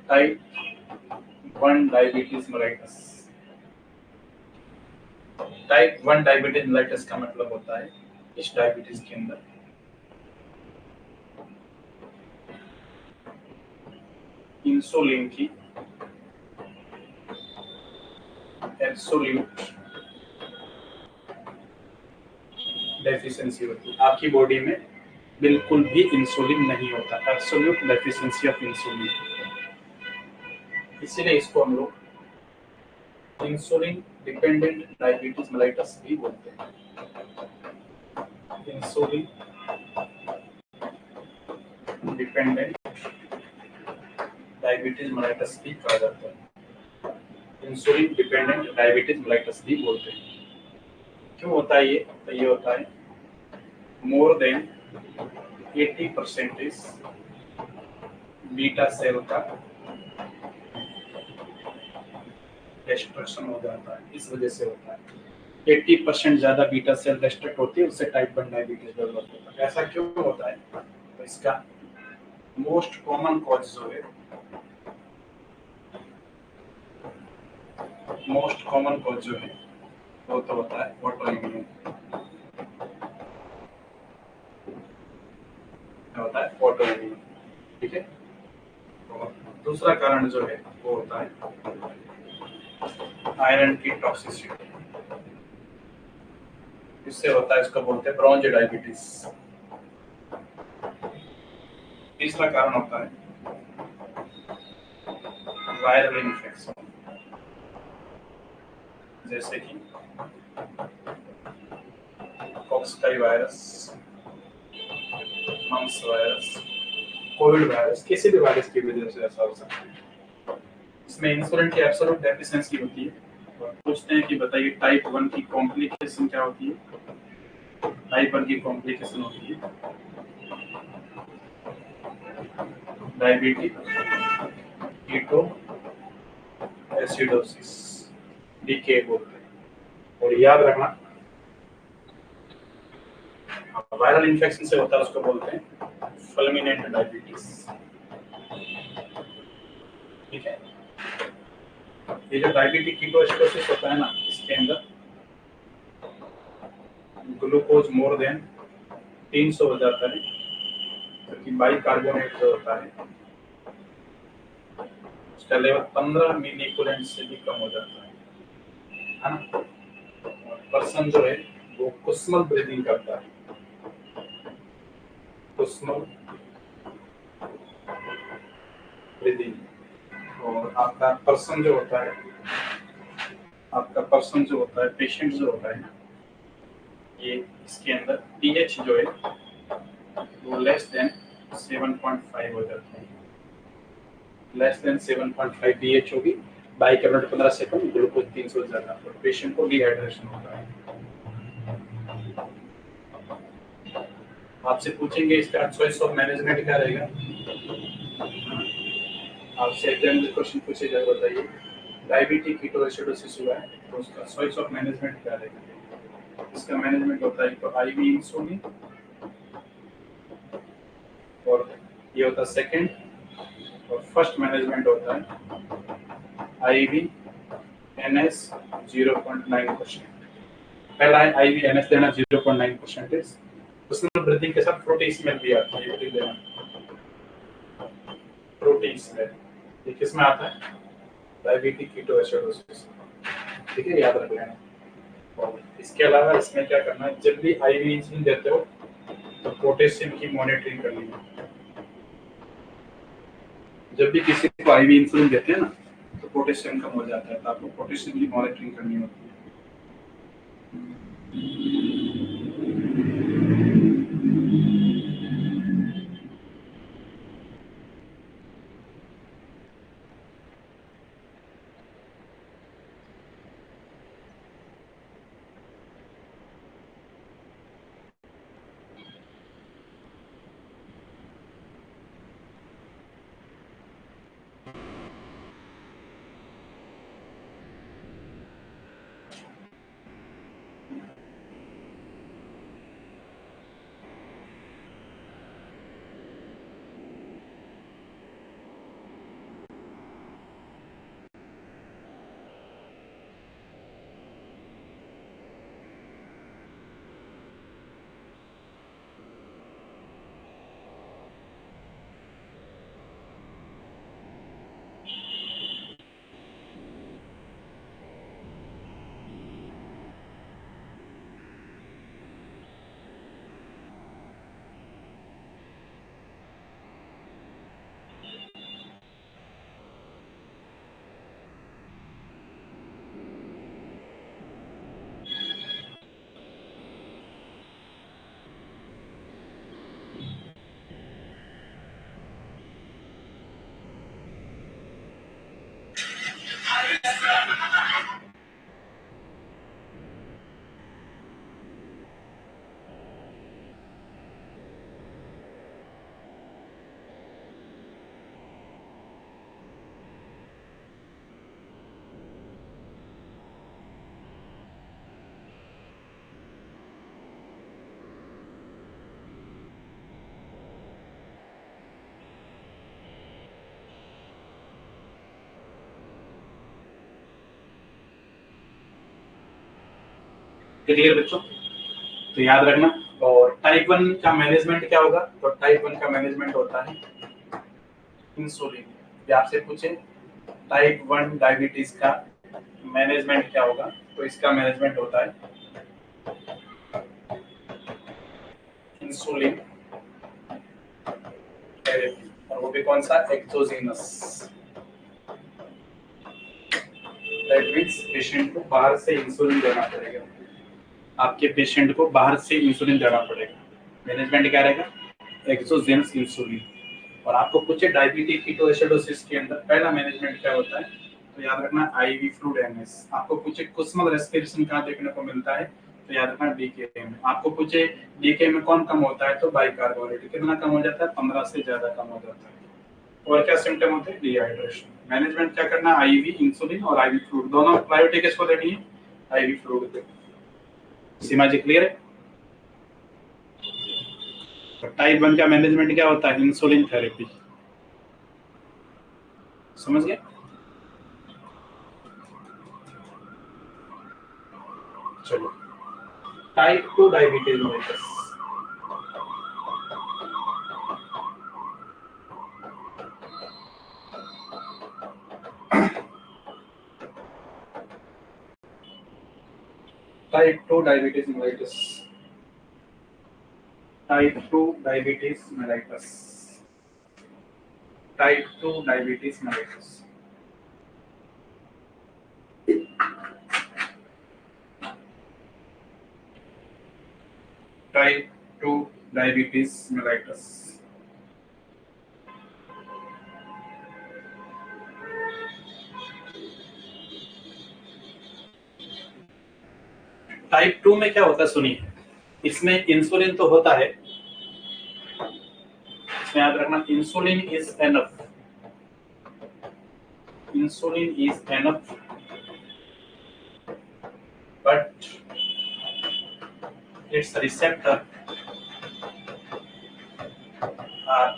Speaker 1: type 1 diabetes mellitus. Type 1 diabetes mellitus का मतलब होता है इस डायबिटीज के अंदर इंसुलिन की एब्सोल्यूट डेफिशिएंसी होती है। आपकी बॉडी में बिल्कुल भी इंसुलिन नहीं होता, एब्सोल्यूट डेफिशिएंसी ऑफ इंसुलिन। इसीलिए इसको हम लोग इंसुलिन डिपेंडेंट डायबिटीज मेलाइटस भी बोलते हैं। इंसुलिन डिपेंडेंट डायबिटीज मेलाइटस भी कहा जाता है, इंसुलिन डिपेंडेंट डायबिटीज मेलाइटस भी बोलते हैं। क्यों होता है ये? तो ये होता है मोर देन 80% बीटा सेल का डिस्ट्रक्शन हो जाता है, इस वजह से होता है। 80% ज्यादा बीटा सेल डिस्ट्रक्ट होती है, उससे टाइप 1 डायबिटीज डेवलप होता है। ऐसा क्यों होता है? तो इसका मोस्ट कॉमन कॉज जो है, मोस्ट कॉमन कॉज जो है वो तो होता है ऑटोइम्यून। क्या होता है? ऑटोइम्यून। ठीक है। और दूसरा कारण जो है वो होता है आयरन की टॉक्सिसिटी। इससे होता है, इसको बोलते हैं ब्रॉन्ज डायबिटीज। तीसरा कारण होता है वायरल इन्फेक्शन, जैसे कि Coxsackie virus, mumps virus, Covid virus, किसी भी वायरस की वजह से ऐसा हो सकता है। इसमें इंसुलिन की एब्सोल्यूट डेफिशिएंसी होती है। और पूछते हैं कि बताइए टाइप 1 की कॉम्प्लिकेशन क्या होती है? टाइप 1 की कॉम्प्लिकेशन होती है डायबिटीज कीटो एसिडोसिस, डीके बोलते हैं। और याद रखना, वायरल इन्फेक्शन से होता है, उसको बोलते हैं फुलमिनेंट डायबिटीज। ठीक है। ये जो डायबिटिक कीटोएसिडोसिस होता है ना, इसके अंदर ग्लूकोज मोर देन 300 हो जाता है, क्योंकि बाइकार्बोनेट जो होता है उसका लेवल 15 मिली इक्विवेलेंट से भी कम हो जाता है ना। पर्सन जो है वो कुस्मल ब्रीदिंग करता है, कुस्मल ब्रीदिंग। और आपका पर्सन जो होता है, आपका पर्सन जो होता है, पेशेंट जो होता है ना, ये इसके अंदर पीएच जो है वो लेस देन 7.5 हो जाता है। लेस देन 7.5 पीएच होगी, बाइकार्बोनेट 15 से कम, ग्लूकोज 300 ज्यादा, और पेशेंट को डिहाइड्रेशन होता है। आपसे पूछेंगे इसका चॉइस ऑफ मैनेजमेंट क्या रहेगा। आपसे एग्जाम में क्वेश्चन पूछेगा, बताइए डायबिटिक कीटोएसिडोसिस हुआ है तो उसका चॉइस ऑफ मैनेजमेंट क्या रहेगा। इसका मैनेजमेंट होता है तो आईवी इंसुलिन, और ये होता है सेकंड। और फर्स्ट मैनेजमेंट होता है आईवी एनएस 0.9%। पहला है आईवी एनएस देना 0.9%। उसमें ब्रीथिंग के साथ फ्रूटी स्मेल भी आती है, ये देना फ्रूटी स्मेल। ये किस में आता है? Diabetic ketoacidosis. ठीक है, याद रख लेना। और इसके अलावा इसमें क्या करना है, जब भी आईवी इंसुलिन देते हो तो पोटेशियम की मॉनिटरिंग करनी है। जब भी किसी को आईवी इंसुलिन देते हैं ना तो पोटेशियम कम हो जाता है, तो आपको पोटेशियम की मॉनिटरिंग करनी होती है। क्लियर बच्चों? तो याद रखना। और टाइप 1 का मैनेजमेंट क्या होगा? तो टाइप 1 का मैनेजमेंट होता है इंसुलिन। ये आपसे पूछे टाइप 1 डायबिटीज का मैनेजमेंट क्या होगा, तो इसका मैनेजमेंट होता है इंसुलिन थेरेपी, और वो भी कौन सा? एक्सोजीनस। दैट मींस पेशेंट को बाहर से इंसुलिन देना पड़ेगा, आपके पेशेंट को बाहर से इंसुलिन देना पड़ेगा। मैनेजमेंट क्या रहेगा? Exogenous insulin. और आपको पूछे डायबिटीज कीटोएसिडोसिस के अंदर पहला मैनेजमेंट क्या होता है, तो याद रखना आईवी फ्लूइड एमएस। आपको पूछे कुस्मल रेस्पिरेशन कहाँ देखने को मिलता है, तो याद रखना डीके में। आपको पूछे डीके में कौन कम होता है, तो बाइकार्बोनेट। कितना कम हो जाता है? 15 से ज्यादा कम हो जाता है। और क्या सिम्टम होते हैं? डिहाइड्रेशन। मैनेजमेंट क्या करना? आईवी इंसुलिन और आईवी फ्लूइड दोनों प्रायोरिटी किसको देनी है? आईवी फ्लूइड पे। सीमा जी क्लियर है? टाइप 1 का मैनेजमेंट क्या होता है? Insulin therapy. समझ गए? चलो, type 2 diabetes mellitus. Type 2 diabetes mellitus. Type 2 diabetes mellitus. Type 2 diabetes mellitus. Type 2 diabetes mellitus. Type 2 में क्या होता है सुनिए, इसमें इंसुलिन तो होता है, इसमें याद रखना insulin is enough. Insulin is enough, but its receptor are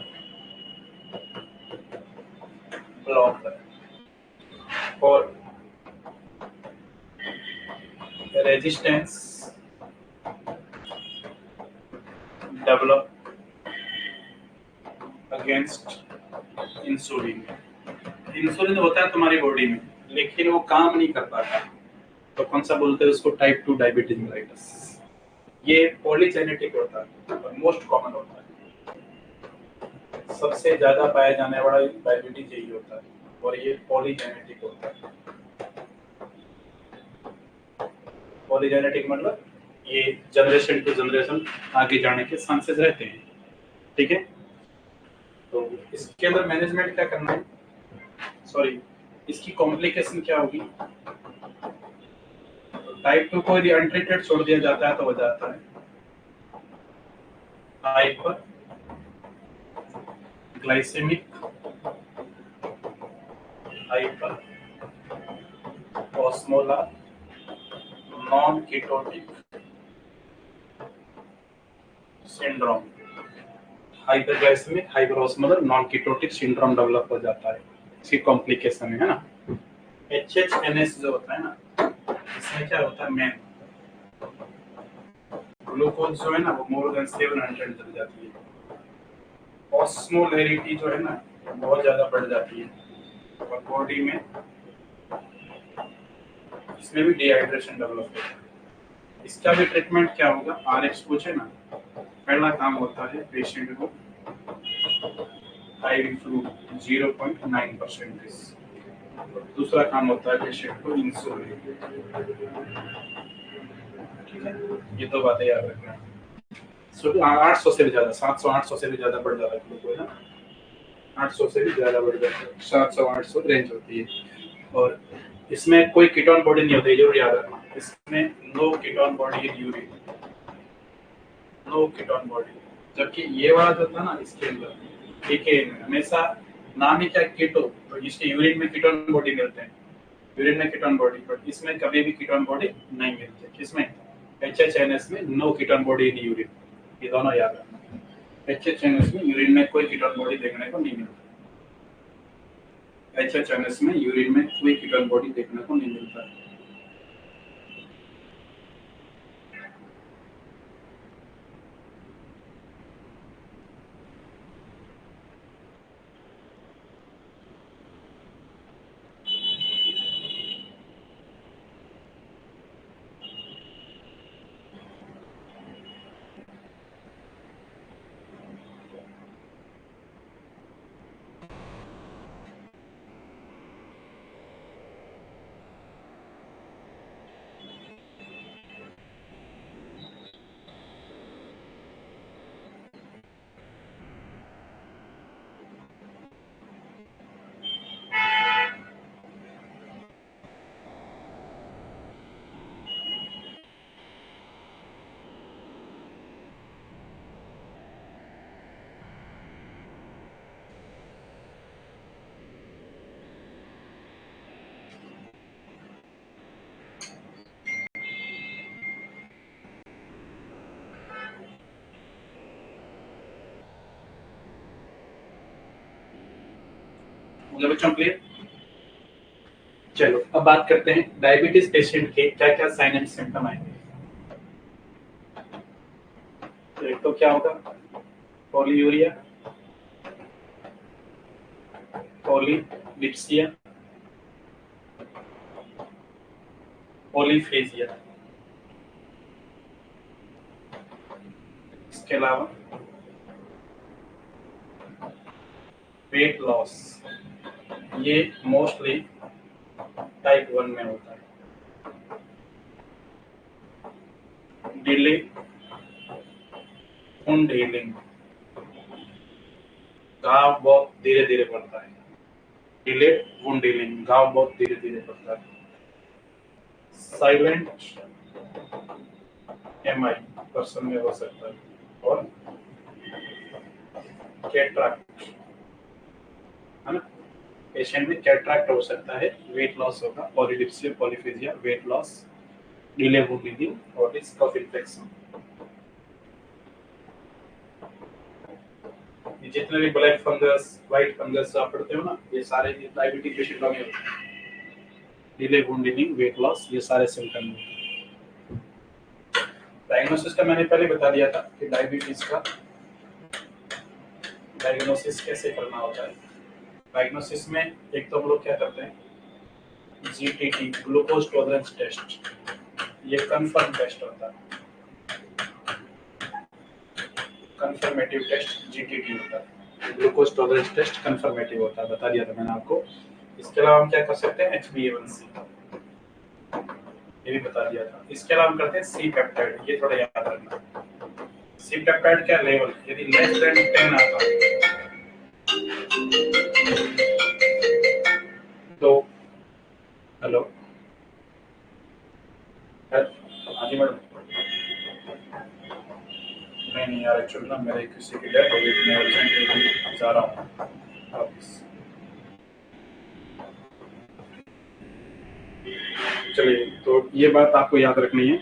Speaker 1: blocked for resistance develop against insulin. Insulin होता है तुम्हारी बॉडी में, लेकिन वो काम नहीं कर पाता, तो कौन सा बोलते हैं उसको? Type 2 diabetes mellitus. ये पॉलीजेनेटिक होता है और मोस्ट कॉमन होता है, सबसे ज्यादा पाया जाने वाला डायबिटीज यही होता है, और ये पॉलीजेनेटिक होता है। पॉलीजेनेटिक मतलब ये जनरेशन टू जनरेशन आगे जाने के चांसेस रहते हैं। ठीक है, तो इसके अंदर मैनेजमेंट क्या करना है? सॉरी, इसकी कॉम्प्लिकेशन क्या होगी? टाइप 2 को यदि अनट्रीटेड छोड़ दिया जाता है तो हो जाता है hyperglycaemic, hyperosmolar non ketotic syndrome. Hyperglycaemic hyperosmolar non ketotic syndrome develop हो जाता है, इसकी कॉम्प्लिकेशन है ना। HHNS जो होता है ना, इसमें क्या होता है? मेन ग्लूकोज जो है ना वो मोर देन 700 चल जाती है, ऑस्मोलैरिटी जो है ना बहुत ज्यादा बढ़ जाती है, और बॉडी में इसमें भी डिहाइड्रेशन डेवलप होता है। इसका भी ट्रीटमेंट क्या होगा? RX पूछे ना, पहला काम होता है पेशेंट को आईवी फ्लूइड 0.9%, दूसरा काम होता है पेशेंट को इंसुलिन। ठीक है, ये दो बातें याद रखना। 800 से भी ज्यादा, 700 800 से भी ज्यादा बढ़ जाता है ग्लूकोज ना, 800 से भी ज्यादा बढ़ जाता है, 700 800 रेंज होती है। और इसमें कोई कीटोन बॉडी नहीं होती, जरूर याद रखना। इसमें no ketone body in urine, no ketone body. जबकि ये वाला जो था ना इसके अंदर, ठीक है, हमेशा नाम ही क्या कीटो, तो इसके यूरिन में कीटोन बॉडी मिलते हैं, यूरिन में कीटोन बॉडी, बट इसमें कभी भी कीटोन बॉडी नहीं मिलती। किसमें? HHNS में no ketone body in urine, ये दोनों याद रखना। HHNS में यूरिन में कोई कीटोन बॉडी देखने को नहीं मिलता, HHNS में यूरिन में कोई कीटोन बॉडी देखने को नहीं मिलता। मुझे बच्चों क्लियर? चलो अब बात करते हैं डायबिटीज पेशेंट के क्या क्या साइन एंड सिम्टम आएंगे। तो एक तो क्या होगा, पॉलीयूरिया, पॉलीडिप्सिया, पॉलीफेजिया। इसके अलावा वेट लॉस, ये मोस्टली टाइप 1 में होता है। डिले वुंड हीलिंग, घाव बहुत धीरे धीरे बढ़ता है। डिले वुंड हीलिंग, घाव बहुत धीरे धीरे बढ़ता है। साइलेंट MI पर्सन में हो सकता है। और कैटरैक्ट, है ना, पेशेंट में कैटरैक्ट हो सकता है। वेट लॉस होगा, polydipsia, polyphagia, weight loss, delay wound healing और रिस्क ऑफ इन्फेक्शन। जितने भी ब्लैक फंगस, व्हाइट फंगस आप पढ़ते हो ना, ये सारे डायबिटीज पेशेंटों में होते हैं। Delay wound healing, weight loss, ये सारे सिम्टम हैं। डायग्नोसिस का मैंने पहले बता दिया था कि डायबिटीज का डायग्नोसिस कैसे करना होता है। डायग्नोसिस में एक तो हम लोग क्या करते हैं, GTT, ग्लूकोज टॉलरेंस टेस्ट, ये कंफर्म टेस्ट होता है, कंफर्मेटिव टेस्ट GTT होता है। ग्लूकोज टॉलरेंस टेस्ट कंफर्मेटिव होता है, बता दिया था मैंने आपको। इसके अलावा हम क्या कर सकते हैं, HbA1c, ये भी बता दिया था। इसके अलावा हम करते हैं C पेप्टाइड, ये थोड़ा याद रखना। C पेप्टाइड क्या लेवल, यदि लेस देन 10 आता है तो, हेलो, हाँ जी मैडम, नहीं यार, एक्चुअली ना मेरे किसी की डेथ हो गई थी, मैं अर्जेंटली जा रहा हूँ ऑफिस। चलिए, तो ये बात आपको याद रखनी है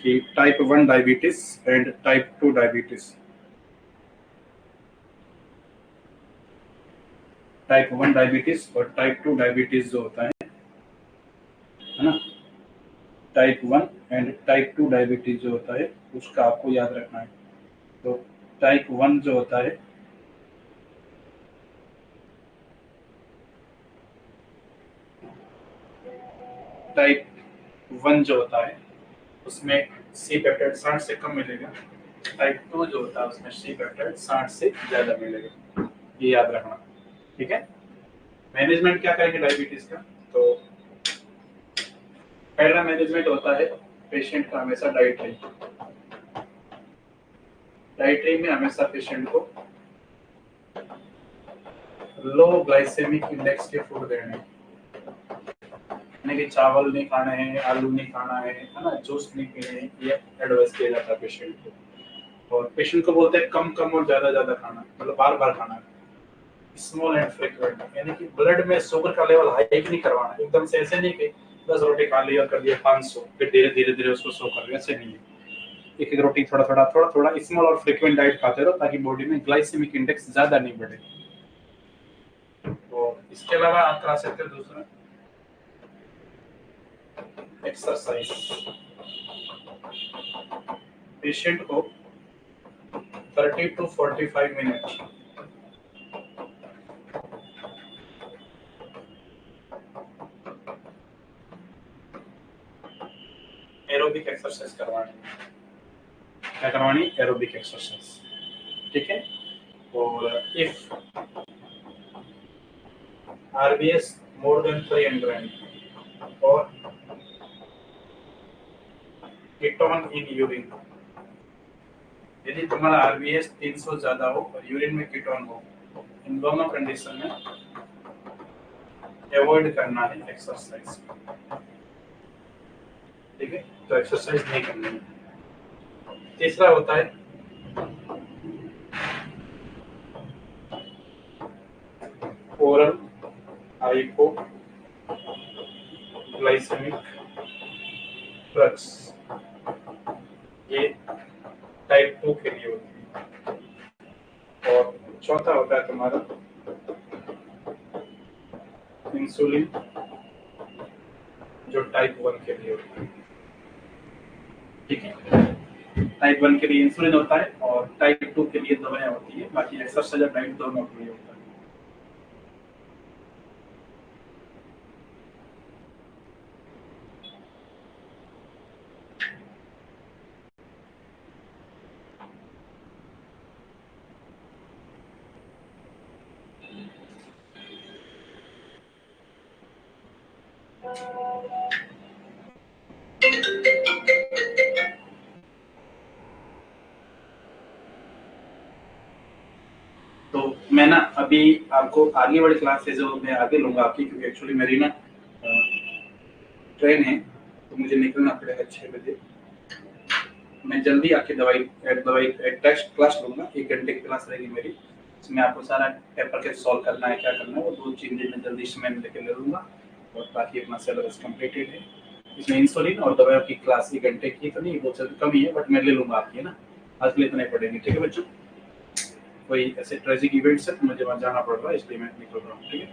Speaker 1: कि type 1 diabetes and type 2 diabetes, type 1 diabetes और टाइप 2 डायबिटीज जो होता है ना, टाइप 1 एंड टाइप 2 डायबिटीज जो होता है उसका आपको याद रखना है। तो टाइप 1 जो होता है, टाइप 1 जो होता है उसमें C पेप्टाइड 60 से कम मिलेगा। टाइप 2 जो होता है उसमें C पेप्टाइड 60 से ज्यादा मिलेगा, ये याद रखना, ठीक है। मैनेजमेंट क्या करेंगे डायबिटीज का, तो पहला मैनेजमेंट होता है पेशेंट का हमेशा डाइटरी, डाइटरी में हमेशा पेशेंट को लो ग्लाइसेमिक इंडेक्स के फूड देने, यानी कि चावल नहीं खाने हैं, आलू नहीं खाना है ना, जूस नहीं पीने हैं, ये एडवाइस किया जाता है पेशेंट को। और पेशेंट को बोलते हैं कम कम और ज्यादा ज्यादा खाना, मतलब बार बार खाना है। स्मॉल एंड फ्रीक्वेंट, यानी कि ब्लड में शुगर का लेवल हाई नहीं करवाना, एकदम से ऐसे नहीं कि 10 रोटी खा लिया कर दिया 500, फिर धीरे धीरे धीरे उसको शो कर दिया, ऐसे नहीं है। एक एक रोटी थोड़ा थोड़ा थोड़ा थोड़ा स्मॉल और फ्रीक्वेंट डाइट खाते रहो, ताकि बॉडी में ग्लाइसेमिक इंडेक्स ज्यादा नहीं बढ़े। तो इसके अलावा आप करा सकते हो दूसरा एक्सरसाइज। पेशेंट को 30 to 45 मिनट एरोबिक एक्सरसाइज करवानी है। क्या करवानी? एरोबिक एक्सरसाइज, ठीक है। और if RBS more than 300 or ketone in urine, यदि तुम्हारा RBS 300 ज्यादा हो और यूरिन में कीटोन हो, इन दोनों कंडीशन में अवॉइड करना है एक्सरसाइज, ठीक है। तो एक्सरसाइज नहीं करनी है। तीसरा होता है ओरल हाइपोग्लाइसेमिक ड्रग्स, ये टाइप 2 के लिए होती है। और चौथा होता है तुम्हारा इंसुलिन, जो टाइप 1 के लिए होती है, ठीक है। टाइप 1 के लिए इंसुलिन होता है और टाइप 2 के लिए दवाएं होती है, बाकी एक्सरसाइज और डाइट दोनों के लिए होता है। तो मैं ना अभी आपको आगे वाली क्लास से जो मैं आगे लूंगा आपकी, क्योंकि एक्चुअली मेरी ना ट्रेन है, तो मुझे निकलना पड़ेगा 6 बजे। मैं जल्दी आके दवाई टेस्ट क्लास लूंगा, 1 घंटे की क्लास रहेगी मेरी, इसमें आपको सारा पेपर के सॉल्व करना है, क्या करना है, वो 2 चीजें मैं जल्दी से मैं लेके ले लूंगा। और बाकी अपना सिलेबस कंप्लीटेड है। इसमें इंसुलिन और दवाइयों की क्लास 1 घंटे की तो नहीं, बहुत कम ही है, बट मैं ले लूंगा आपकी, है ना। आज के लिए इतने पड़ेंगे, ठीक है बच्चों। कोई ऐसे ट्रेजिक इवेंट्स है तो मुझे वहाँ जाना पड़ रहा है, इसलिए मैं निकल रहा हूँ, ठीक है।